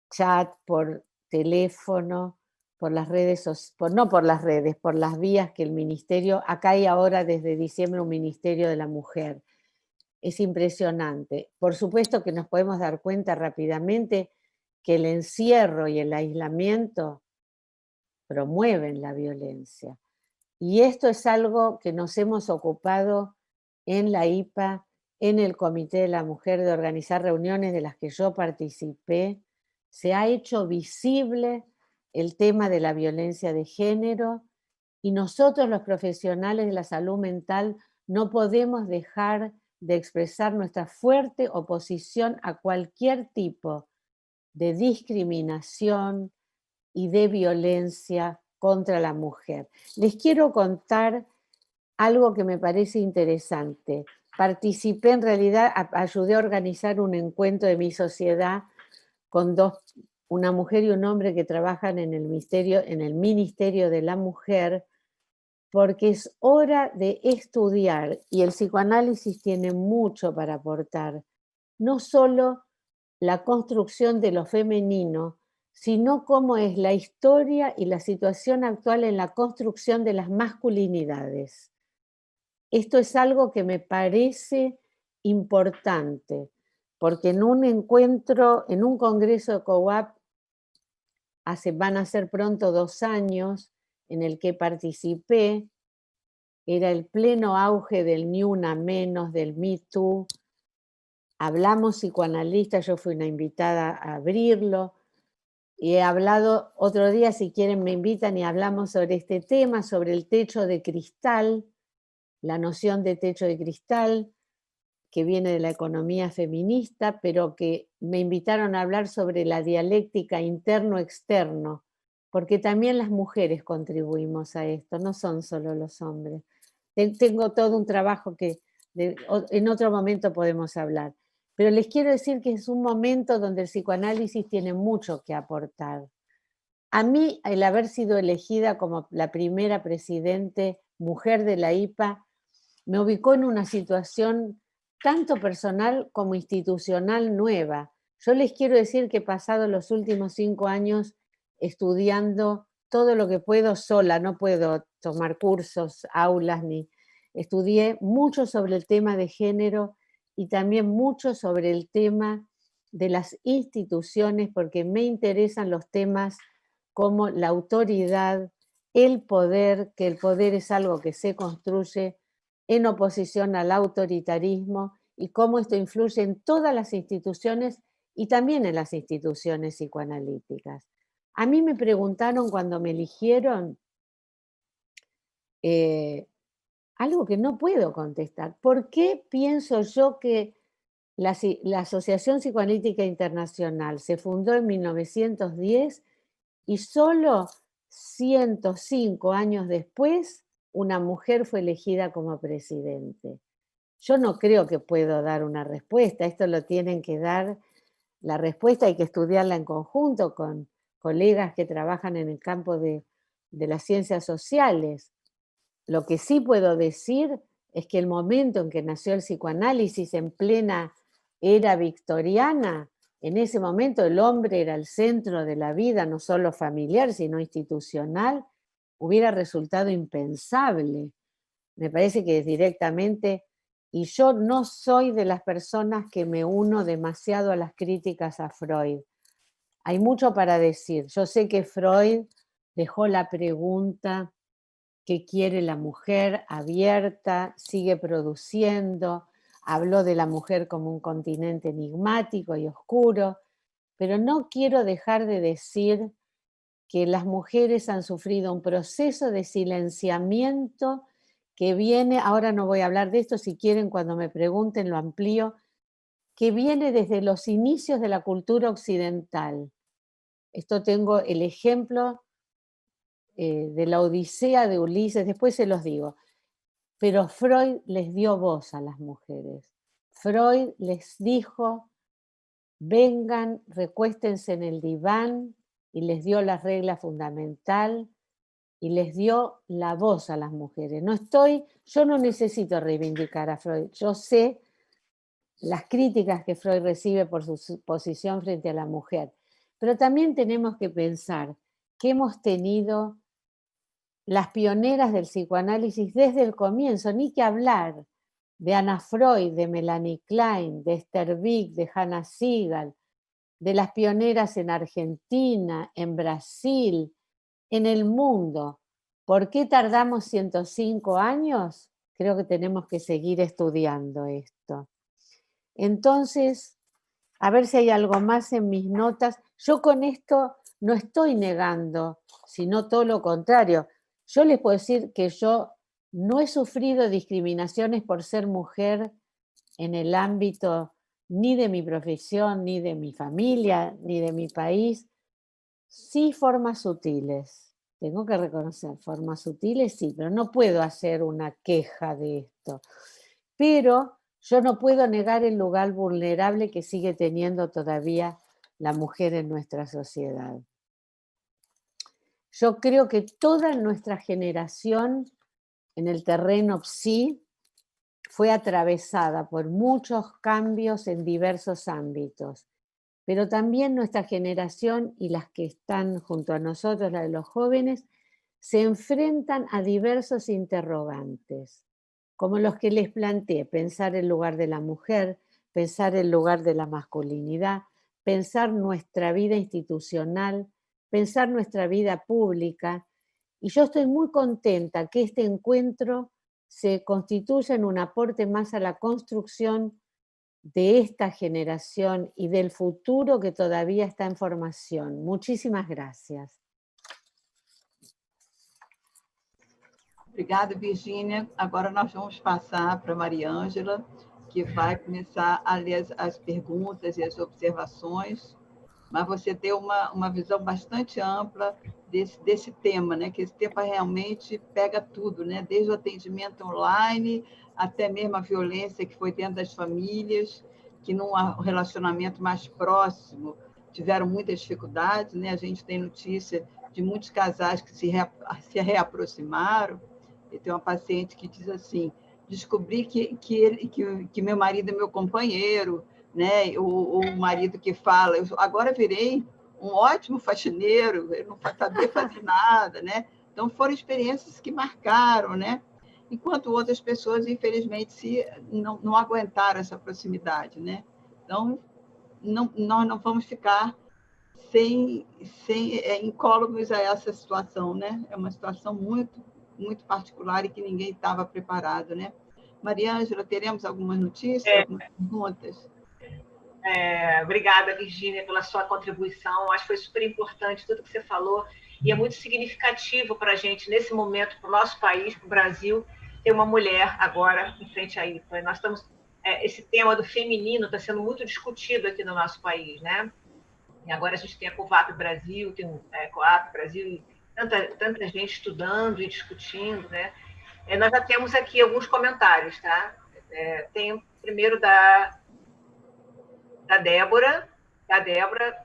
chat, por teléfono, por las redes, no por las redes, por las vías que el ministerio, acá hay ahora desde diciembre un Ministerio de la Mujer. Es impresionante. Por supuesto que nos podemos dar cuenta rápidamente que el encierro y el aislamiento promueven la violencia. Y esto es algo que nos hemos ocupado en la IPA, en el Comité de la Mujer, de organizar reuniones de las que yo participé. Se ha hecho visible el tema de la violencia de género y nosotros los profesionales de la salud mental no podemos dejar de expresar nuestra fuerte oposición a cualquier tipo de discriminación y de violencia contra la mujer. Les quiero contar algo que me parece interesante. Participé, en realidad, ayudé a organizar un encuentro de mi sociedad con una mujer y un hombre que trabajan en el Ministerio de la Mujer, porque es hora de estudiar y el psicoanálisis tiene mucho para aportar, no solo la construcción de lo femenino, sino cómo es la historia y la situación actual en la construcción de las masculinidades. Esto es algo que me parece importante, porque en un encuentro, en un congreso de COAP, van a ser pronto 2 años, en el que participé, era el pleno auge del Ni Una Menos, del Me Too. Hablamos psicoanalistas, yo fui una invitada a abrirlo, y he hablado, otro día si quieren me invitan y hablamos sobre este tema, sobre el techo de cristal, la noción de techo de cristal, que viene de la economía feminista, pero que me invitaron a hablar sobre la dialéctica interno-externo, porque también las mujeres contribuimos a esto, no son solo los hombres. Tengo todo un trabajo que en otro momento podemos hablar, pero les quiero decir que es un momento donde el psicoanálisis tiene mucho que aportar. A mí, el haber sido elegida como la primera presidente mujer de la IPA, me ubicó en una situación tanto personal como institucional nueva. Yo les quiero decir que he pasado los últimos 5 años estudiando todo lo que puedo sola, no puedo tomar cursos, aulas, ni estudié mucho sobre el tema de género y también mucho sobre el tema de las instituciones, porque me interesan los temas como la autoridad, el poder, que el poder es algo que se construye en oposición al autoritarismo y cómo esto influye en todas las instituciones y también en las instituciones psicoanalíticas. A mí me preguntaron cuando me eligieron algo que no puedo contestar. ¿Por qué pienso yo que la Asociación Psicoanalítica Internacional se fundó en 1910 y solo 105 años después una mujer fue elegida como presidente? Yo no creo que puedo dar una respuesta, esto lo tienen que dar, la respuesta hay que estudiarla en conjunto con colegas que trabajan en el campo de las ciencias sociales. Lo que sí puedo decir es que el momento en que nació el psicoanálisis en plena era victoriana, en ese momento el hombre era el centro de la vida, no solo familiar, sino institucional, hubiera resultado impensable. Me parece que es directamente, y yo no soy de las personas que me uno demasiado a las críticas a Freud. Hay mucho para decir. Yo sé que Freud dejó la pregunta ¿qué quiere la mujer? Abierta, sigue produciendo, habló de la mujer como un continente enigmático y oscuro, pero no quiero dejar de decir que las mujeres han sufrido un proceso de silenciamiento que viene, ahora no voy a hablar de esto, si quieren cuando me pregunten lo amplío, que viene desde los inicios de la cultura occidental. Esto tengo el ejemplo de la Odisea de Ulises, después se los digo. Pero Freud les dio voz a las mujeres. Freud les dijo, vengan, recuéstense en el diván, y les dio la regla fundamental y les dio la voz a las mujeres. Yo no necesito reivindicar a Freud, yo sé las críticas que Freud recibe por su posición frente a la mujer, pero también tenemos que pensar que hemos tenido las pioneras del psicoanálisis desde el comienzo, ni que hablar de Anna Freud, de Melanie Klein, de Esther Wieck, de Hannah Sigal, de las pioneras en Argentina, en Brasil, en el mundo. ¿Por qué tardamos 105 años? Creo que tenemos que seguir estudiando esto. Entonces, a ver si hay algo más en mis notas. Yo con esto no estoy negando, sino todo lo contrario. Yo les puedo decir que yo no he sufrido discriminaciones por ser mujer en el ámbito ni de mi profesión, ni de mi familia, ni de mi país. Sí, formas sutiles. Tengo que reconocer, formas sutiles sí, pero no puedo hacer una queja de esto. Pero yo no puedo negar el lugar vulnerable que sigue teniendo todavía la mujer en nuestra sociedad. Yo creo que toda nuestra generación en el terreno psi fue atravesada por muchos cambios en diversos ámbitos. pero también nuestra generación y las que están junto a nosotros, la de los jóvenes, se enfrentan a diversos interrogantes, como los que les planteé: pensar el lugar de la mujer, pensar el lugar de la masculinidad, pensar nuestra vida institucional, pensar nuestra vida pública. Y yo estoy muy contenta que este encuentro se constituya en un aporte más a la construcción de esta generación y del futuro que todavía está en formación. Muchísimas gracias. Obrigada, Virgínia. Agora nós vamos passar para a Mariângela, que vai começar a ler as perguntas e as observações, mas você deu uma visão bastante ampla desse tema, né? Que esse tema realmente pega tudo, né? Desde o atendimento online até mesmo a violência que foi dentro das famílias, que num relacionamento mais próximo tiveram muitas dificuldades, né? A gente tem notícia de muitos casais que se reaproximaram. E tem uma paciente que diz assim: descobri que meu marido é meu companheiro, né? O marido que fala, eu agora virei um ótimo faxineiro, eu não sabia fazer nada, né? Então foram experiências que marcaram, né? Enquanto outras pessoas, infelizmente, não aguentaram essa proximidade, né? Então nós não vamos ficar incólumes a essa situação, né? É uma situação muito particular e que ninguém estava preparado, né? Mariângela, teremos algumas notícias, algumas perguntas? Obrigada, Virgínia, pela sua contribuição. Acho que foi super importante tudo que você falou e é muito significativo para a gente, nesse momento, para o nosso país, para o Brasil, ter uma mulher agora em frente à IPA. Nós estamos, esse tema do feminino está sendo muito discutido aqui no nosso país, né? E agora a gente tem a COVAP Brasil, tem o COAP Brasil, e tanta gente estudando e discutindo, né? Nós já temos aqui alguns comentários, tá? Tem primeiro da Débora. A Débora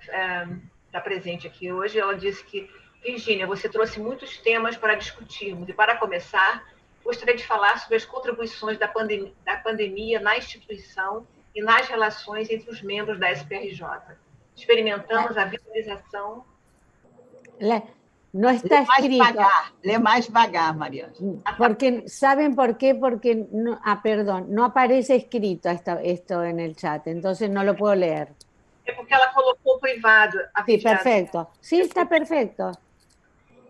está presente aqui hoje. Ela disse que, Virgínia, você trouxe muitos temas para discutirmos. E, para começar, gostaria de falar sobre as contribuições da pandemia na instituição e nas relações entre os membros da SPRJ. Experimentamos a viralização... No está escrito. Lê mais devagar, Mariângela. Porque, ¿saben por qué? Porque, perdón, no aparece escrito esto en el chat, entonces no lo puedo leer. É porque ela colocou privado. Sí, perfecto. Sí, está perfecto.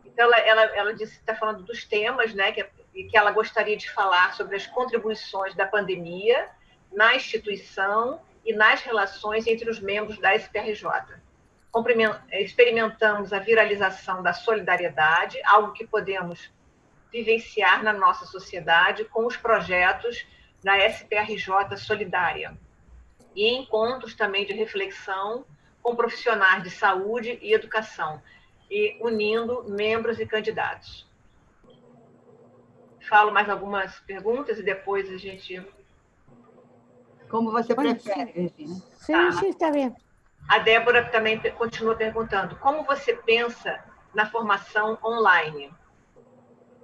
Então, ela disse que está falando dos temas, né, e que ela gostaria de falar sobre as contribuições da pandemia na instituição e nas relações entre os membros da SPRJ. Experimentamos a viralização da solidariedade, algo que podemos vivenciar na nossa sociedade com os projetos da SPRJ Solidária e encontros também de reflexão com profissionais de saúde e educação, e unindo membros e candidatos. Falo mais algumas perguntas e depois a gente... Como você prefere, Virgínia. Sim, está bem. A Débora também continua perguntando: como você pensa na formação online?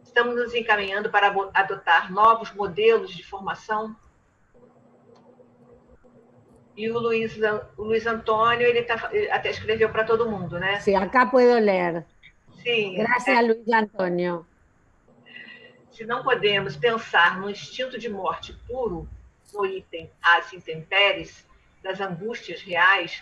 Estamos nos encaminhando para adotar novos modelos de formação? E o Luiz Antônio, ele até escreveu para todo mundo, né? Sí, acá puedo leer. Sim. Gracias, Luiz Antônio. Se não podemos pensar no instinto de morte puro, no item as intempéries, das angústias reais,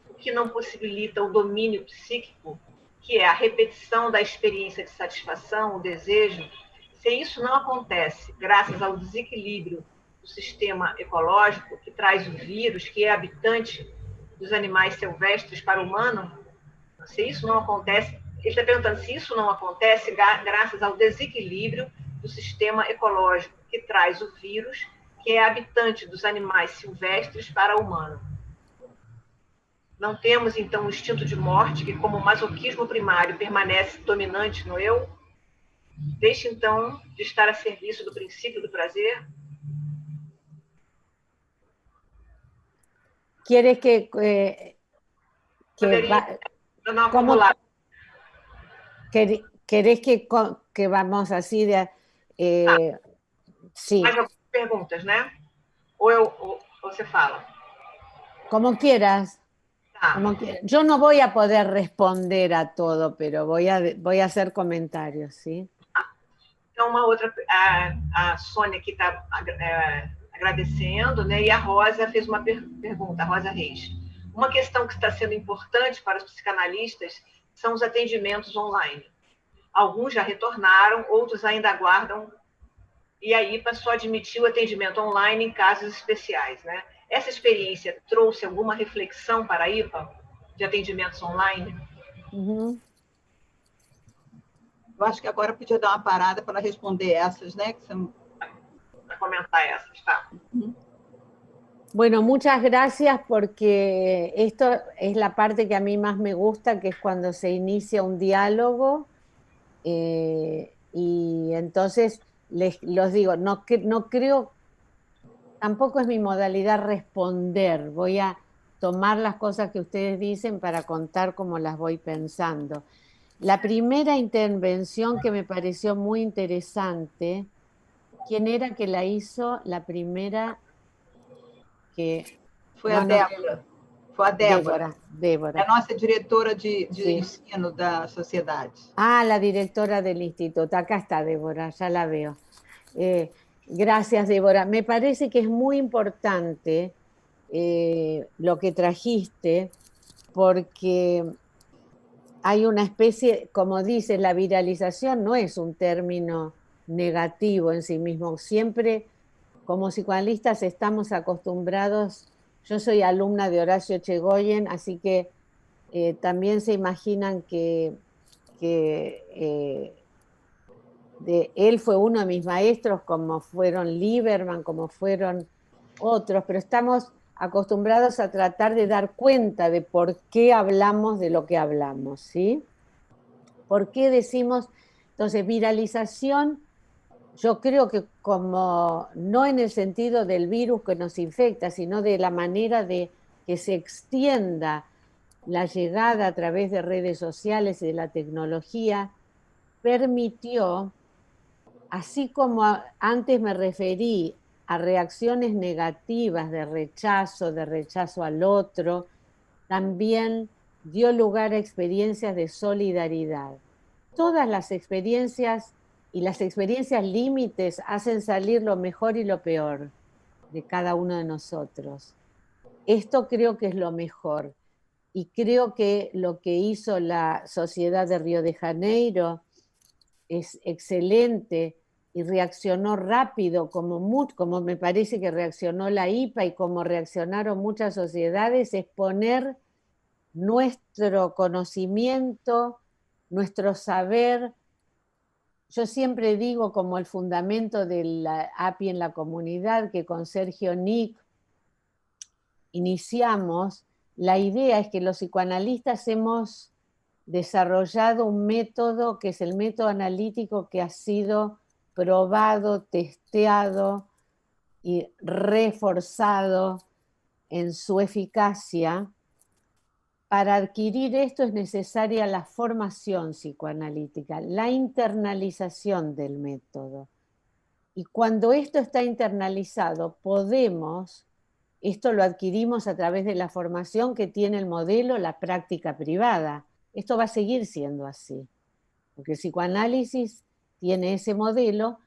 o que não possibilita o domínio psíquico, que é a repetição da experiência de satisfação, o desejo, se isso não acontece graças ao desequilíbrio do sistema ecológico que traz o vírus, que é habitante dos animais silvestres para o humano, se isso não acontece, ele está perguntando se isso não acontece graças ao desequilíbrio do sistema ecológico que traz o vírus, que é habitante dos animais silvestres para o humano. Não temos, então, o instinto de morte, que, como masoquismo primário, permanece dominante no eu? Deixe, então, de estar a serviço do princípio do prazer? ¿Quieres que não acumular. ¿Querés que vamos así de... sí. Mais algumas perguntas, né? Ou você fala? Como quieras. Como que, yo no voy a poder responder a todo, pero voy a hacer comentarios, ¿sí? Então, uma outra, a Sônia aqui está agradecendo, né? E a Rosa fez uma pergunta, a Rosa Reis. Uma questão que está sendo importante para os psicanalistas são os atendimentos online. Alguns já retornaram, outros ainda aguardam, e a IPA só admitiu atendimento online em casos especiais, né? Essa experiência trouxe alguma reflexão para a IPA de atendimentos online? Uhum. Eu acho que agora podia dar uma parada para responder essas, né? Que são... Para comentar essas, tá? Bueno, muchas gracias porque esto es la parte que a mí más me gusta, que es cuando se inicia un diálogo y entonces los digo, no creo, tampoco es mi modalidad responder, voy a tomar las cosas que ustedes dicen para contar cómo las voy pensando. La primera intervención que me pareció muy interesante, ¿quién era que la hizo? La primera que... Foi a Débora. Foi a Débora. Débora. É a nossa diretora de ensino da sociedade. Ah, la directora del instituto. Acá está Débora, ya la veo. Gracias, Débora. Me parece que es muy importante lo que trajiste, porque hay una especie, como dices, la viralización no es un término negativo en sí mismo. Siempre, como psicoanalistas, estamos acostumbrados. Yo soy alumna de Horacio Echegoyen, así que también se imaginan que él fue uno de mis maestros, como fueron Lieberman, como fueron otros, pero estamos acostumbrados a tratar de dar cuenta de por qué hablamos de lo que hablamos, ¿sí? ¿Por qué decimos? Entonces, viralización, yo creo que como no en el sentido del virus que nos infecta, sino de la manera de que se extienda la llegada a través de redes sociales y de la tecnología, permitió, así como antes me referí a reacciones negativas de rechazo al otro, también dio lugar a experiencias de solidaridad. Todas las experiencias y las experiencias límites hacen salir lo mejor y lo peor de cada uno de nosotros. Esto creo que es lo mejor. Y creo que lo que hizo la Sociedad de Río de Janeiro es excelente y reaccionó rápido, como me parece que reaccionó la IPA y como reaccionaron muchas sociedades, es poner nuestro conocimiento, nuestro saber. Yo siempre digo como el fundamento de la API en la comunidad, que con Sergio Nick iniciamos. La idea es que los psicoanalistas hemos desarrollado un método que es el método analítico que ha sido probado, testeado y reforzado en su eficacia. Para adquirir esto es necesaria la formación psicoanalítica, la internalización del método. Y cuando esto está internalizado, esto lo adquirimos a través de la formación que tiene el modelo, la práctica privada. Esto va a seguir siendo así, porque el psicoanálisis tiene ese modelo,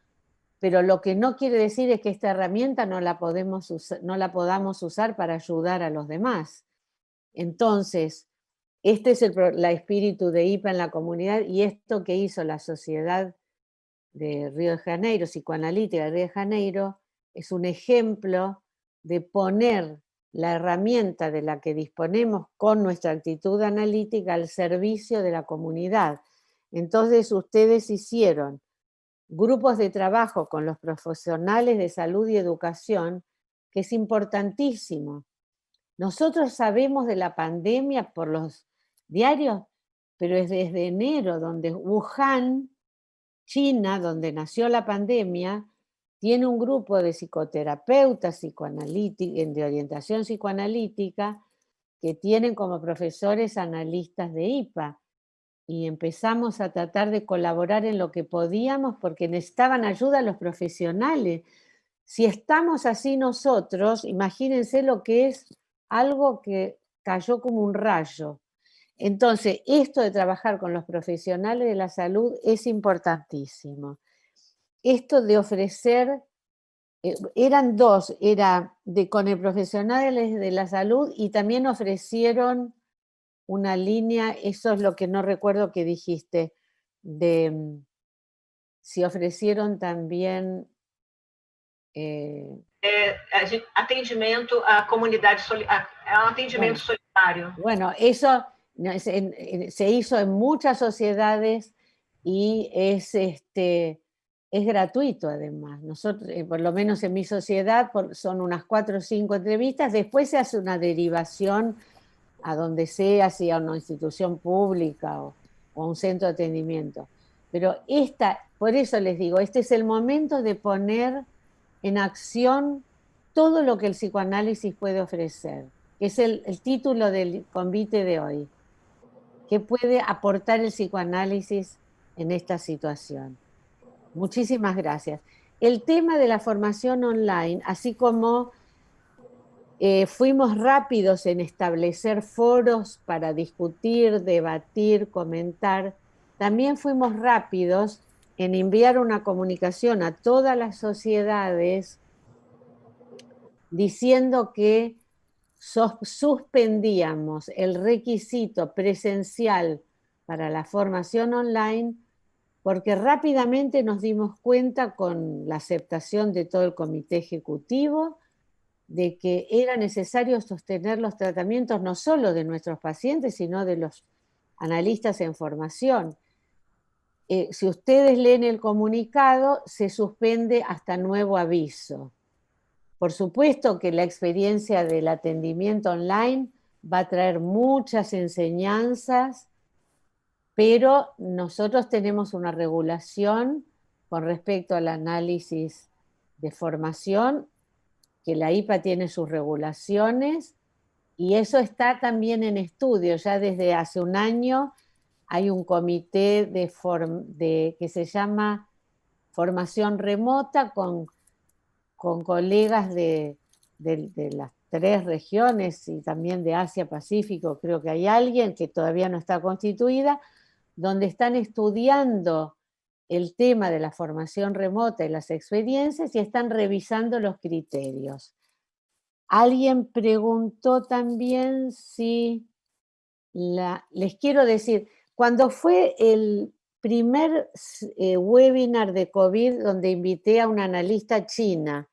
pero lo que no quiere decir es que esta herramienta no la podamos usar para ayudar a los demás. Entonces, este es el espíritu de IPA en la comunidad, y esto que hizo la Sociedad de Río de Janeiro, Psicoanalítica de Río de Janeiro, es un ejemplo de poner la herramienta de la que disponemos con nuestra actitud analítica al servicio de la comunidad. Entonces ustedes hicieron grupos de trabajo con los profesionales de salud y educación, que es importantísimo. Nosotros sabemos de la pandemia por los diarios, pero es desde enero, donde Wuhan, China, donde nació la pandemia, tiene un grupo de psicoterapeutas de orientación psicoanalítica que tienen como profesores analistas de IPA, y empezamos a tratar de colaborar en lo que podíamos porque necesitaban ayuda los profesionales. Si estamos así nosotros, imagínense lo que es algo que cayó como un rayo. Entonces, esto de trabajar con los profesionales de la salud es importantísimo. Esto de ofrecer, eran dos, era con el profesional de la salud y también ofrecieron una línea, eso es lo que no recuerdo que dijiste, de si ofrecieron también... atendimento à comunidade, atendimento solidário. Bueno, eso se hizo en muchas sociedades y es gratuito además. Nosotros, por lo menos en mi sociedad, son unas 4 o 5 entrevistas, después se hace una derivación a donde sea, si a una institución pública o a un centro de atendimiento. Pero por eso les digo, este es el momento de poner en acción todo lo que el psicoanálisis puede ofrecer, que es el título del convite de hoy. ¿Qué puede aportar el psicoanálisis en esta situación? Muchísimas gracias. El tema de la formación online, así como fuimos rápidos en establecer foros para discutir, debatir, comentar, también fuimos rápidos en enviar una comunicación a todas las sociedades diciendo que suspendíamos el requisito presencial para la formación online porque rápidamente nos dimos cuenta con la aceptación de todo el comité ejecutivo de que era necesario sostener los tratamientos no solo de nuestros pacientes, sino de los analistas en formación. Si ustedes leen el comunicado, se suspende hasta nuevo aviso. Por supuesto que la experiencia del atendimiento online va a traer muchas enseñanzas, pero nosotros tenemos una regulación con respecto al análisis de formación, que la IPA tiene sus regulaciones, y eso está también en estudio. Ya desde hace un año hay un comité que se llama Formación Remota con colegas de las 3 regiones y también de Asia-Pacífico, creo que hay alguien que todavía no está constituida, donde están estudiando el tema de la formación remota y las experiencias y están revisando los criterios. Alguien preguntó también si, les quiero decir, cuando fue el primer webinar de COVID donde invité a una analista china,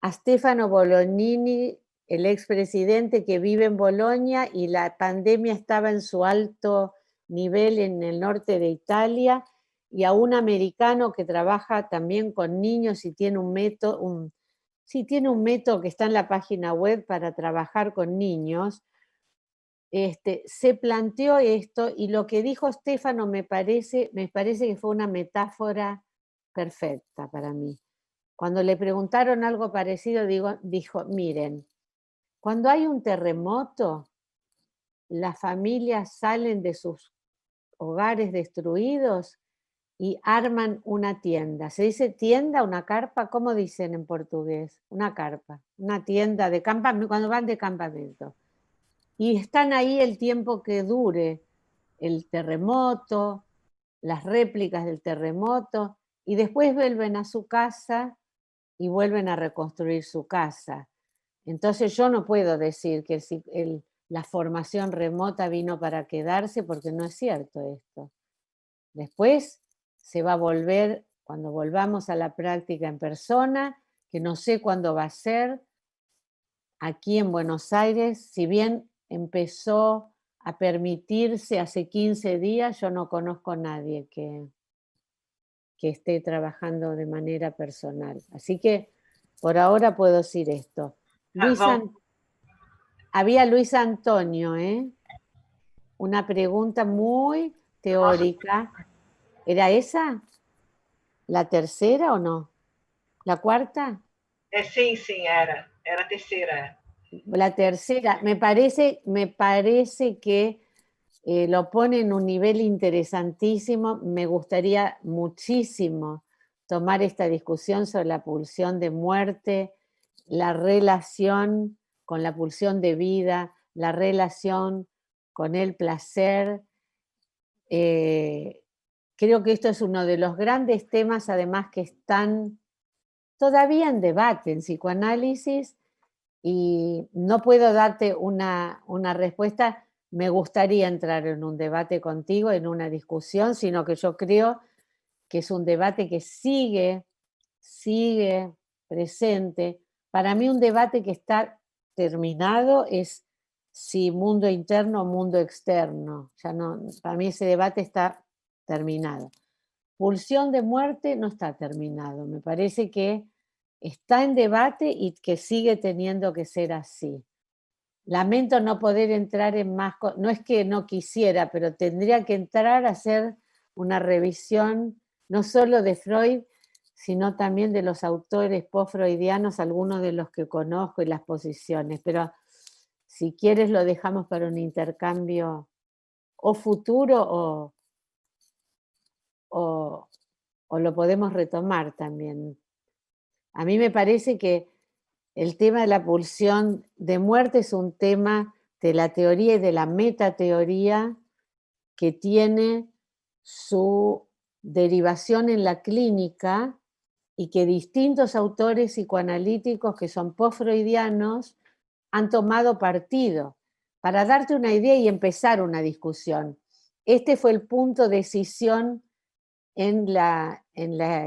a Stefano Bolognini, el expresidente que vive en Bolonia y la pandemia estaba en su alto nivel en el norte de Italia, y a un americano que trabaja también con niños y tiene un método, tiene un método que está en la página web para trabajar con niños. Se planteó esto y lo que dijo Stefano me parece que fue una metáfora perfecta para mí. Cuando le preguntaron algo parecido, dijo, miren, cuando hay un terremoto, las familias salen de sus hogares destruidos y arman una tienda. ¿Se dice tienda, una carpa? ¿Cómo dicen en portugués? Una carpa, una tienda de campamento, cuando van de campamento. Y están ahí el tiempo que dure el terremoto, las réplicas del terremoto, y después vuelven a su casa y vuelven a reconstruir su casa. Entonces yo no puedo decir que la formación remota vino para quedarse, porque no es cierto esto. Después se va a volver, cuando volvamos a la práctica en persona, que no sé cuándo va a ser, aquí en Buenos Aires, si bien empezó a permitirse hace 15 días, yo no conozco a nadie que esté trabajando de manera personal. Así que por ahora puedo decir esto. Había Luis Antonio, una pregunta muy teórica. ¿Era esa? ¿La tercera o no? ¿La cuarta? Sí, era a tercera. La tercera, me parece que lo pone en un nivel interesantísimo. Me gustaría muchísimo tomar esta discusión sobre la pulsión de muerte, la relación con la pulsión de vida, la relación con el placer. Creo que esto es uno de los grandes temas, además, que están todavía en debate en psicoanálisis, y no puedo darte una respuesta. Me gustaría entrar en un debate contigo, en una discusión, sino que yo creo que es un debate que sigue presente. Para mí un debate que está terminado es si mundo interno o mundo externo. Ya no, para mí ese debate está terminado. Pulsión de muerte no está terminado. Me parece que está en debate y que sigue teniendo que ser así. Lamento no poder entrar en más, no es que no quisiera, pero tendría que entrar a hacer una revisión no solo de Freud, sino también de los autores post-freudianos, algunos de los que conozco y las posiciones. Pero si quieres lo dejamos para un intercambio o futuro o lo podemos retomar también. A mí me parece que el tema de la pulsión de muerte es un tema de la teoría y de la metateoría que tiene su derivación en la clínica, y que distintos autores psicoanalíticos que son post-freudianos han tomado partido. Para darte una idea y empezar una discusión, este fue el punto de decisión en la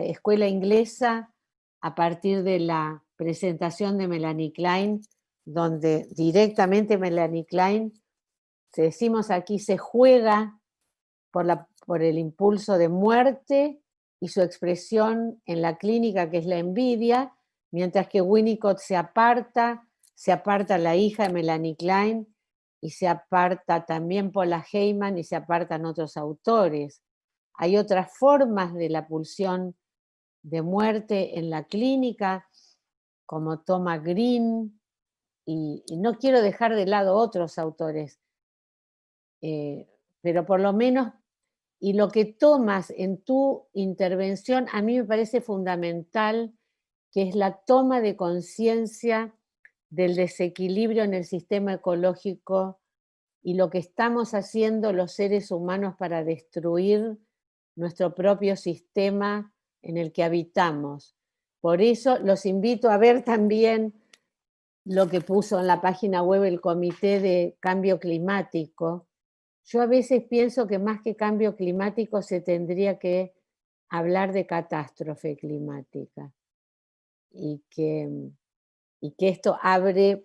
escuela inglesa a partir de la presentación de Melanie Klein, donde directamente Melanie Klein, decimos aquí, se juega por el impulso de muerte y su expresión en la clínica, que es la envidia, mientras que Winnicott se aparta la hija de Melanie Klein, y se aparta también Paula Heyman, y se apartan otros autores. Hay otras formas de la pulsión de muerte en la clínica, como Thomas Green, y no quiero dejar de lado otros autores, pero por lo menos, y lo que tomas en tu intervención a mí me parece fundamental, que es la toma de conciencia del desequilibrio en el sistema ecológico y lo que estamos haciendo los seres humanos para destruir nuestro propio sistema en el que habitamos. Por eso los invito a ver también lo que puso en la página web el Comité de Cambio Climático. Yo a veces pienso que más que cambio climático se tendría que hablar de catástrofe climática, y que esto abre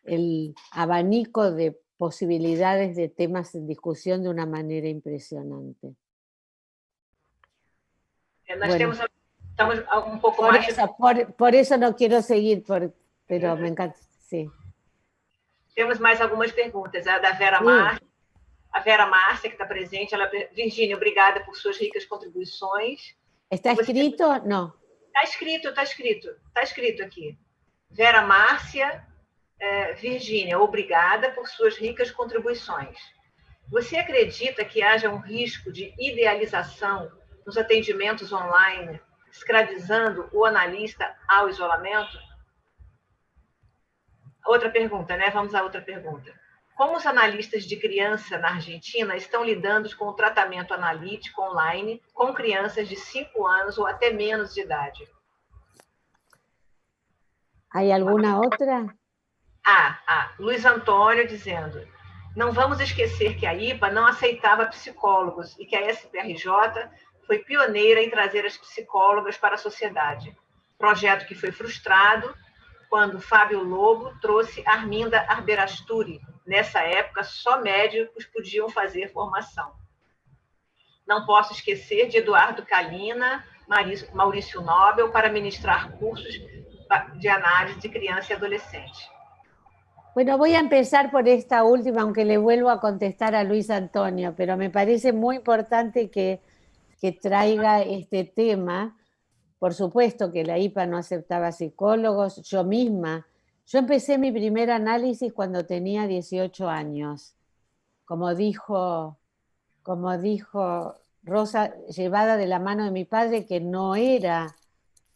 el abanico de posibilidades de temas en discusión de una manera impresionante. Estamos un poco más... Por eso no quiero seguir, pero me encanta, sí. Temos mais algumas perguntas. A da Vera Márcia, a Vera Márcia, que está presente. Virgínia, obrigada por suas ricas contribuições. ¿Está escrito? No. Está escrito aqui. Vera Márcia, Virgínia, obrigada por suas ricas contribuições. Você acredita que haja um risco de idealização nos atendimentos online, escravizando o analista ao isolamento? Outra pergunta, né? Vamos à outra pergunta. Como os analistas de criança na Argentina estão lidando com o tratamento analítico online com crianças de 5 anos ou até menos de idade? ¿Hay alguna outra? Luiz Antônio dizendo: não vamos esquecer que a IPA não aceitava psicólogos e que a SPRJ foi pioneira em trazer as psicólogas para a sociedade. Projeto que foi frustrado quando Fábio Lobo trouxe Arminda Arberasturi. Nessa época, só médicos podiam fazer formação. Não posso esquecer de Eduardo Kalina, Maurício Nobel, para ministrar cursos de análise de criança e adolescente. Bueno, voy a empezar por esta última, aunque le vuelvo a contestar a Luis Antonio, pero me parece muy importante que traiga este tema. Por supuesto que la IPA no aceptaba psicólogos. Yo empecé mi primer análisis cuando tenía 18 años. Como dijo Rosa, llevada de la mano de mi padre, que no era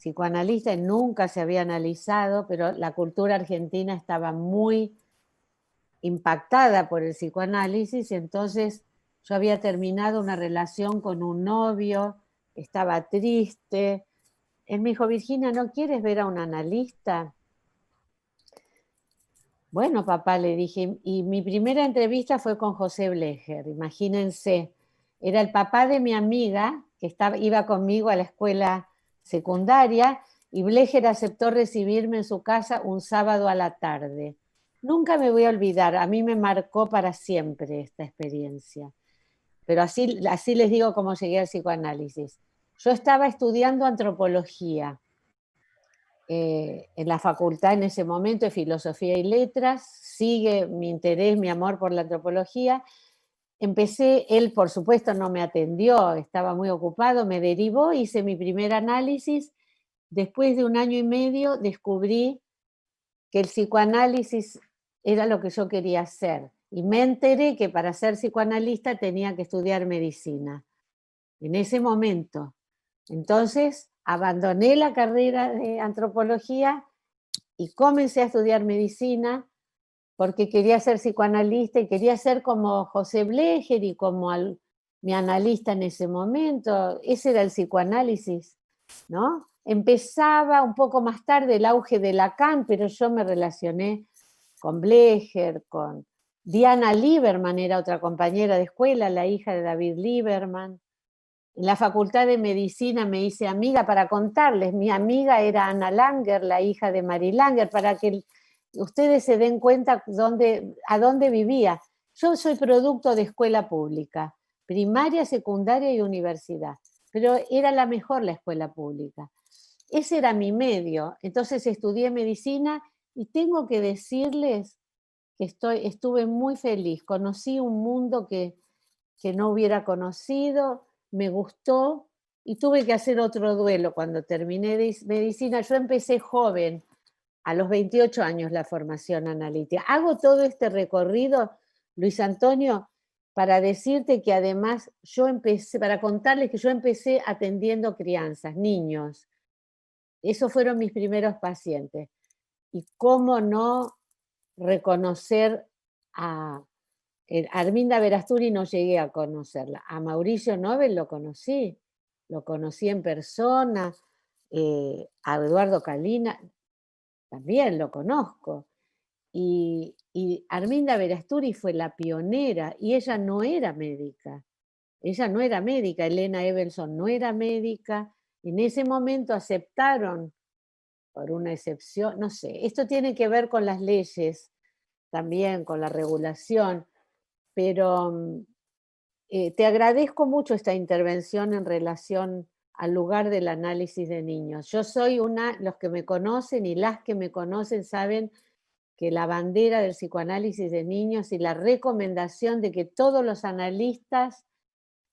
psicoanalista y nunca se había analizado, pero la cultura argentina estaba muy impactada por el psicoanálisis, entonces yo había terminado una relación con un novio, estaba triste. Él me dijo, Virginia, ¿no quieres ver a un analista? Bueno, papá, le dije, y mi primera entrevista fue con José Blecher, imagínense, era el papá de mi amiga, que iba conmigo a la escuela secundaria, y Blecher aceptó recibirme en su casa un sábado a la tarde. Nunca me voy a olvidar, a mí me marcó para siempre esta experiencia. Pero así les digo cómo llegué al psicoanálisis. Yo estaba estudiando antropología en la facultad en ese momento de Filosofía y Letras, sigue mi interés, mi amor por la antropología. Empecé, él por supuesto no me atendió, estaba muy ocupado, me derivó, hice mi primer análisis. Después de 1 año y medio descubrí que el psicoanálisis era lo que yo quería hacer. Y me enteré que para ser psicoanalista tenía que estudiar medicina. En ese momento. Entonces, abandoné la carrera de antropología y comencé a estudiar medicina porque quería ser psicoanalista y quería ser como José Blecher y como mi analista en ese momento. Ese era el psicoanálisis, ¿no? Empezaba un poco más tarde el auge de Lacan, pero yo me relacioné con Blecher, con Diana Lieberman, era otra compañera de escuela, la hija de David Lieberman. En la Facultad de Medicina me hice amiga, para contarles, mi amiga era Ana Langer, la hija de Mary Langer, para que ustedes se den cuenta a dónde vivía. Yo soy producto de escuela pública, primaria, secundaria y universidad, pero era la mejor la escuela pública. Ese era mi medio, entonces estudié medicina y tengo que decirles que estuve muy feliz, conocí un mundo que no hubiera conocido, me gustó y tuve que hacer otro duelo cuando terminé de medicina. Yo empecé joven, a los 28 años, la formación analítica. Hago todo este recorrido, Luis Antonio, para decirte que además para contarles que yo empecé atendiendo crianzas, niños. Esos fueron mis primeros pacientes. Y cómo no reconocer a Arminda Verasturi, no llegué a conocerla. A Mauricio Nobel lo conocí en persona, a Eduardo Calina también lo conozco. Y Arminda Verasturi fue la pionera y ella no era médica. Elena Evelson no era médica. En ese momento aceptaron, por una excepción, no sé, esto tiene que ver con las leyes, también con la regulación, pero te agradezco mucho esta intervención en relación al lugar del análisis de niños. Yo soy los que me conocen y las que me conocen saben que la bandera del psicoanálisis de niños y la recomendación de que todos los analistas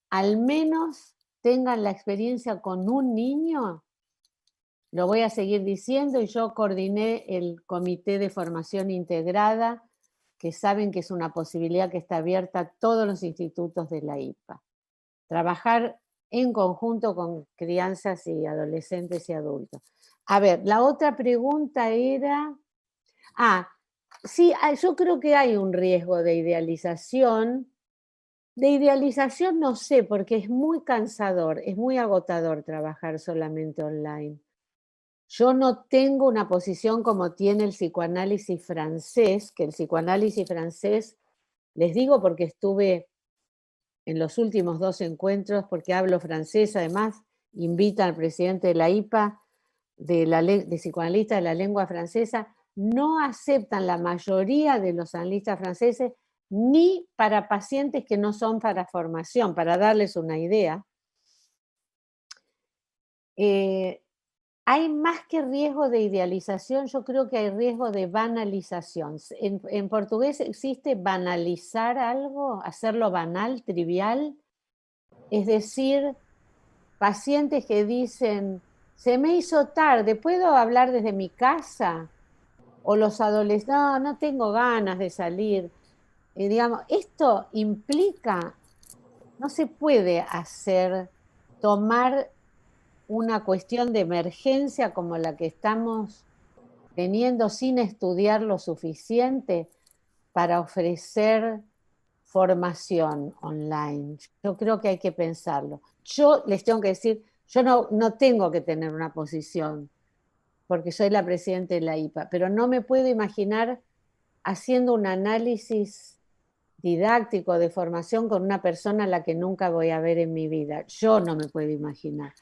al menos tengan la experiencia con un niño, lo voy a seguir diciendo, y yo coordiné el Comité de Formación Integrada, que saben que es una posibilidad que está abierta a todos los institutos de la IPA. Trabajar en conjunto con crianzas y adolescentes y adultos. A ver, la otra pregunta era... sí, yo creo que hay un riesgo de idealización. De idealización no sé, porque es muy cansador, es muy agotador trabajar solamente online. Yo no tengo una posición como tiene el psicoanálisis francés, que el psicoanálisis francés, les digo porque estuve en los últimos 2 encuentros, porque hablo francés, además invita al presidente de la IPA, de psicoanalistas de la lengua francesa, no aceptan la mayoría de los analistas franceses ni para pacientes que no son para formación, para darles una idea. Hay más que riesgo de idealización, yo creo que hay riesgo de banalización. En portugués existe banalizar algo, hacerlo banal, trivial. Es decir, pacientes que dicen, se me hizo tarde, ¿puedo hablar desde mi casa? O los adolescentes, no tengo ganas de salir. Digamos, esto implica, no se puede tomar una cuestión de emergencia como la que estamos teniendo sin estudiar lo suficiente para ofrecer formación online. Yo creo que hay que pensarlo. Yo les tengo que decir, yo no tengo que tener una posición, porque soy la presidenta de la IPA, pero no me puedo imaginar haciendo un análisis didáctico de formación con una persona a la que nunca voy a ver en mi vida. Yo no me puedo imaginar.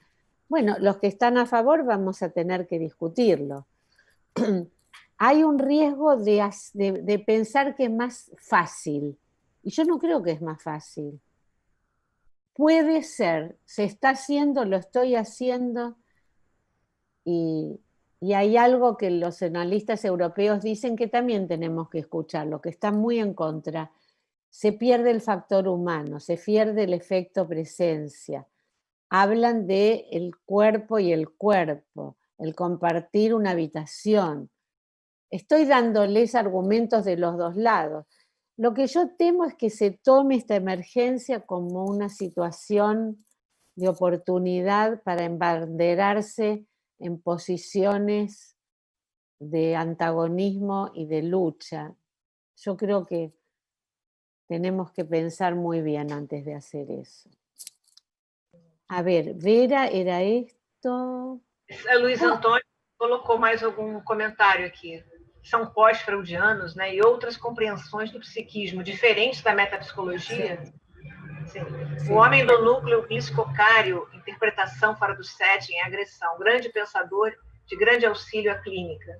Bueno, los que están a favor vamos a tener que discutirlo. Hay un riesgo de pensar que es más fácil, y yo no creo que es más fácil. Puede ser, se está haciendo, lo estoy haciendo, y hay algo que los analistas europeos dicen que también tenemos que escucharlo, que están muy en contra. Se pierde el factor humano, se pierde el efecto presencia. Hablan de el cuerpo y el cuerpo, el compartir una habitación. Estoy dándoles argumentos de los dos lados. Lo que yo temo es que se tome esta emergencia como una situación de oportunidad para embanderarse en posiciones de antagonismo y de lucha. Yo creo que tenemos que pensar muy bien antes de hacer eso. A ver, Vera, ¿era esto? Luiz Antônio colocou mais algum comentário aqui. São pós-freudianos, né, e outras compreensões do psiquismo diferentes da metapsicologia. Sim. Sim. O homem do núcleo gliscocário, interpretação fora do setting, agressão, grande pensador, de grande auxílio à clínica.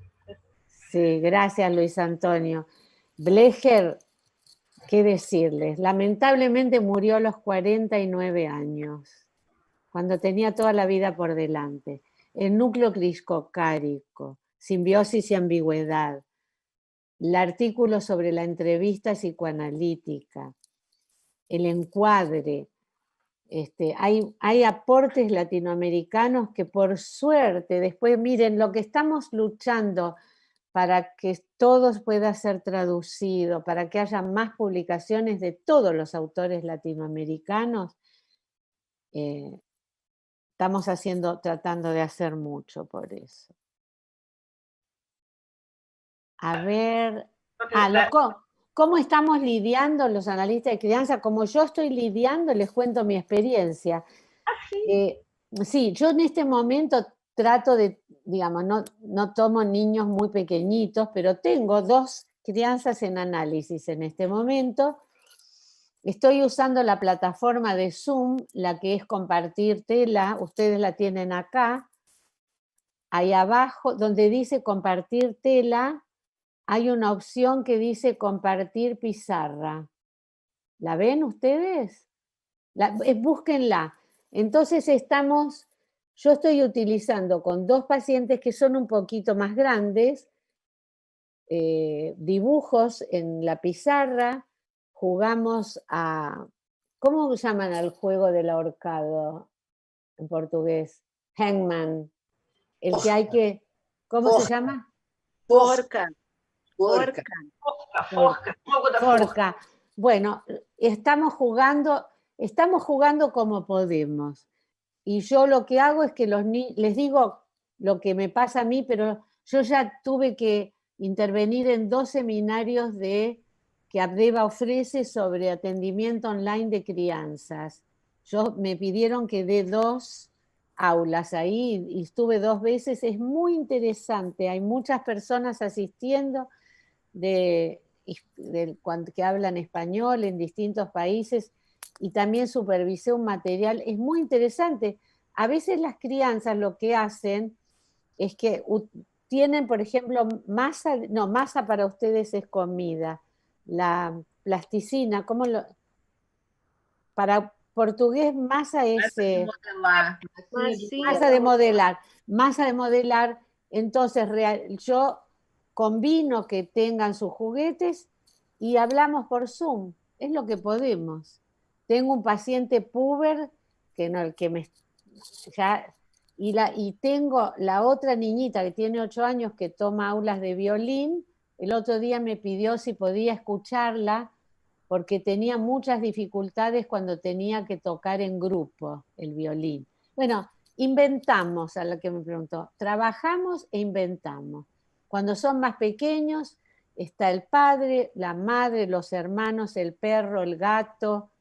Sí, gracias Luis Antonio. Blecher, ¿qué decirles? Lamentablemente murió a los 49 años, cuando tenía toda la vida por delante. El núcleo gliscocárico, simbiosis y ambigüedad, el artículo sobre la entrevista psicoanalítica, el encuadre. Hay aportes latinoamericanos que por suerte, después miren, lo que estamos luchando para que todo pueda ser traducido, para que haya más publicaciones de todos los autores latinoamericanos, estamos tratando de hacer mucho por eso. A ver, ¿cómo estamos lidiando los analistas de crianza? Como yo estoy lidiando, les cuento mi experiencia. Sí, yo en este momento trato de, digamos, no tomo niños muy pequeñitos, pero tengo 2 crianzas en análisis en este momento. Estoy usando la plataforma de Zoom, la que es compartir tela, ustedes la tienen acá. Ahí abajo, donde dice compartir tela, hay una opción que dice compartir pizarra. ¿La ven ustedes? Búsquenla. Entonces yo estoy utilizando con 2 pacientes que son un poquito más grandes, dibujos en la pizarra, jugamos ¿cómo llaman al juego del ahorcado en portugués? Hangman. El que hay que, ¿cómo se llama? Forca. Forca. Bueno, estamos jugando como podemos. Y yo lo que hago es que les digo lo que me pasa a mí, pero yo ya tuve que intervenir en 2 seminarios que Abdeva ofrece sobre atendimiento online de crianzas. Me pidieron que dé 2 aulas ahí y estuve 2 veces. Es muy interesante, hay muchas personas asistiendo que hablan español en distintos países, y también supervisé un material, es muy interesante. A veces las crianzas lo que hacen es que tienen, por ejemplo, masa para ustedes es comida, la plasticina, para portugués masa es masa de modelar, entonces yo combino que tengan sus juguetes y hablamos por Zoom, es lo que podemos. Tengo un paciente puber y tengo la otra niñita que tiene 8 años que toma aulas de violín. El otro día me pidió si podía escucharla porque tenía muchas dificultades cuando tenía que tocar en grupo el violín. Bueno, inventamos, a la que me preguntó, trabajamos e inventamos. Cuando son más pequeños, está el padre, la madre, los hermanos, el perro, el gato,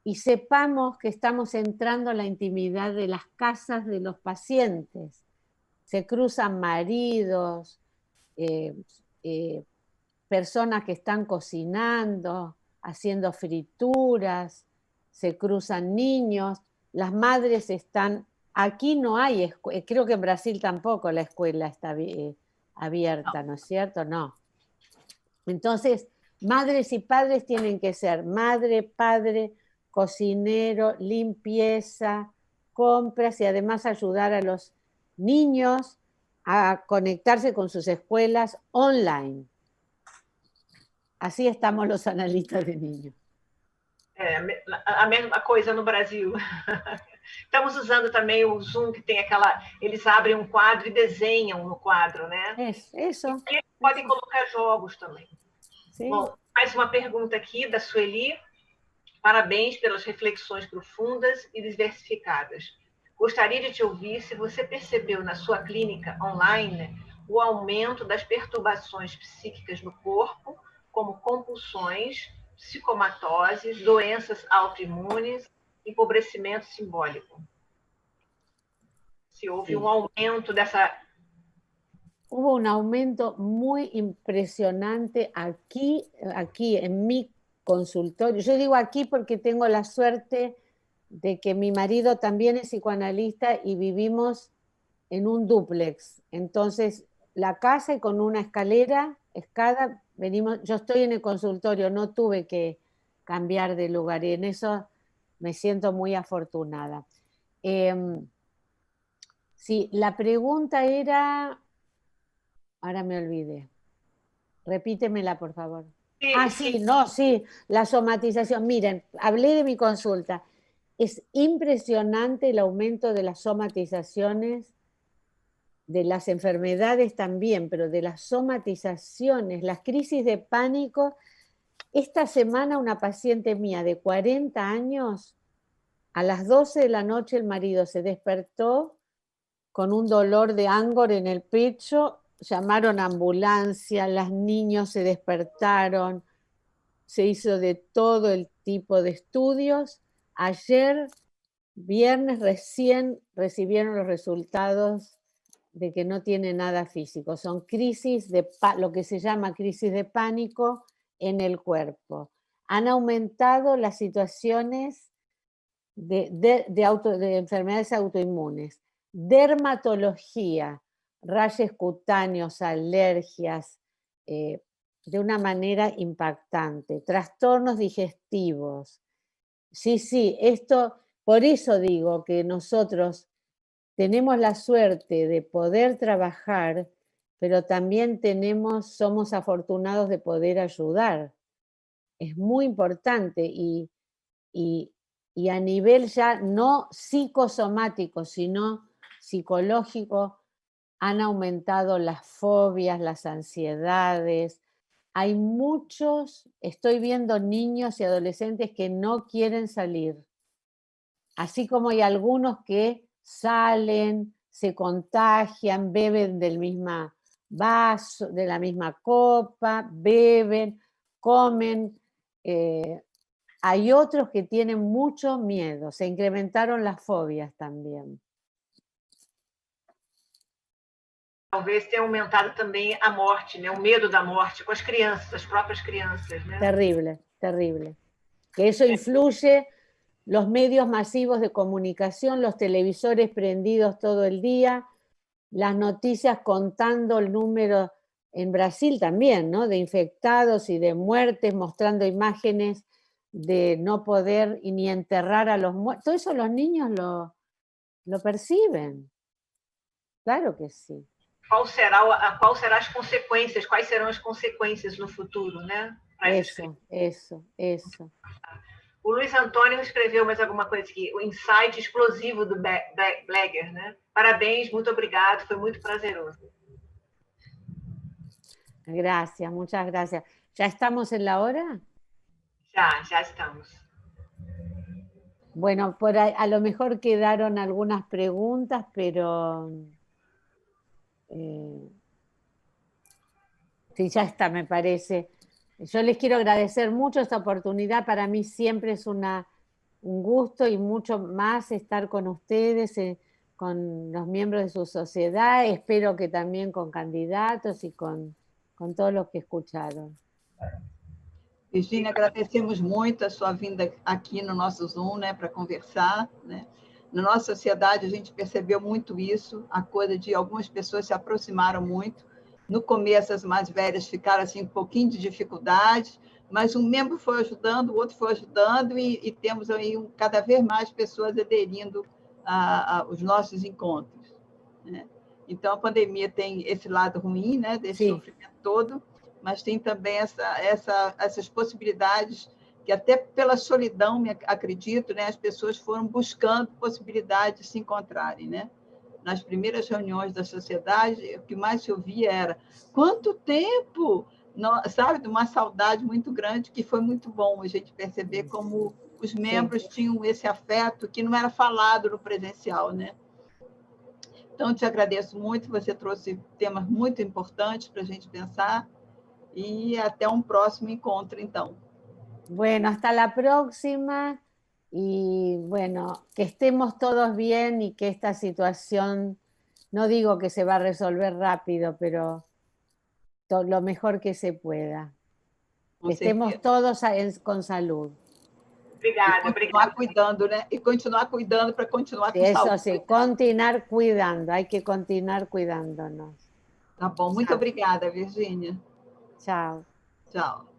y sepamos que estamos entrando a la intimidad de las casas de los pacientes. Se cruzan maridos, personas que están cocinando, haciendo frituras, se cruzan niños, las madres están... Aquí no hay, creo que en Brasil tampoco la escuela está abierta, ¿no es cierto? No. Entonces, madres y padres tienen que ser madre, padre, cocinero, limpieza, compras y además ayudar a los niños a conectarse con sus escuelas online. Así estamos los analistas de niños. A mesma coisa no Brasil. Estamos usando também o Zoom, que tem aquela... Eles abrem um quadro e desenham no quadro, né? Isso. E eles podem colocar jogos também. Sim. Bom, mais uma pergunta aqui da Sueli. Parabéns pelas reflexões profundas e diversificadas. Gostaria de te ouvir se você percebeu na sua clínica online o aumento das perturbações psíquicas no corpo, como compulsões, psicomatoses, doenças autoimunes, empobrecimento simbólico. Se houve um aumento dessa... Hubo un aumento muy impresionante aquí en mi consultorio. Yo digo aquí porque tengo la suerte de que mi marido también es psicoanalista y vivimos en un dúplex. Entonces, la casa y con una escada, venimos, yo estoy en el consultorio, no tuve que cambiar de lugar y en eso me siento muy afortunada. Sí, la pregunta era... Ahora me olvidé. Repítemela, por favor. Sí, la somatización. Miren, hablé de mi consulta. Es impresionante el aumento de las somatizaciones, de las enfermedades también, pero de las somatizaciones, las crisis de pánico. Esta semana una paciente mía de 40 años, a las 12 de la noche el marido se despertó con un dolor de ángor en el pecho. Llamaron a ambulancia, los niños se despertaron, se hizo de todo el tipo de estudios. Ayer, viernes, recién recibieron los resultados de que no tiene nada físico. Son crisis lo que se llama crisis de pánico en el cuerpo. Han aumentado las situaciones de enfermedades autoinmunes, dermatología, rayos cutáneos, alergias, de una manera impactante, trastornos digestivos. Sí, por eso digo que nosotros tenemos la suerte de poder trabajar, pero también somos afortunados de poder ayudar. Es muy importante y a nivel ya no psicosomático, sino psicológico, han aumentado las fobias, las ansiedades. Hay estoy viendo niños y adolescentes que no quieren salir. Así como hay algunos que salen, se contagian, beben del mismo vaso, de la misma copa, beben, comen. Hay otros que tienen mucho miedo. Se incrementaron las fobias también. Talvez tenha aumentado também a morte, né? O medo da morte com as crianças, as próprias crianças, né? Terrible. Que eso influye, los medios masivos de comunicación, los televisores prendidos todo el día, las noticias contando el número, en Brasil también, ¿no? De infectados y de muertes, mostrando imágenes de no poder ni enterrar a los muertos. Todo eso los niños lo perciben. Claro que sí. Quais serão as consequências? Quais serão as consequências no futuro, né? Isso. O Luiz Antônio escreveu mais alguma coisa aqui. O insight explosivo do Blagger, né? Parabéns, muito obrigado, foi muito prazeroso. Gracias, muchas gracias. ¿Ya estamos en la hora? Já estamos. Bueno, por ahí, a lo mejor quedaron algunas preguntas, pero sí, ya está, me parece. Yo les quiero agradecer mucho esta oportunidad. Para mí siempre es un gusto y mucho más estar con ustedes, con los miembros de su sociedad. Espero que también con candidatos y con todos los que escucharon. Virgínia, agradecemos muito a sua vinda aqui no nosso Zoom, né, para conversar, né? Na nossa sociedade, a gente percebeu muito isso, a coisa de algumas pessoas se aproximaram muito. No começo, as mais velhas ficaram assim, um pouquinho de dificuldade, mas um membro foi ajudando, o outro foi ajudando, e temos aí cada vez mais pessoas aderindo aos nossos encontros, né? Então, a pandemia tem esse lado ruim, né, desse sofrimento todo, mas tem também essas possibilidades que até pela solidão, acredito, né, as pessoas foram buscando possibilidade de se encontrarem, né? Nas primeiras reuniões da sociedade, o que mais se ouvia era quanto tempo, sabe, de uma saudade muito grande, que foi muito bom a gente perceber como os membros tinham esse afeto que não era falado no presencial, né? Então, te agradeço muito, você trouxe temas muito importantes para a gente pensar, y hasta un próximo encuentro, entonces. Bueno, hasta la próxima, y bueno, que estemos todos bien y que esta situación, no digo que se va a resolver rápido, pero lo mejor que se pueda. Que estemos todos con salud. Obrigada, obrigada. Cuidando, né? E continuar cuidando para continuar com saúde. Eso sí, continuar cuidando, hay que continuar cuidándonos. Tá bom, muito obrigada, Virgínia. Tchau. Tchau.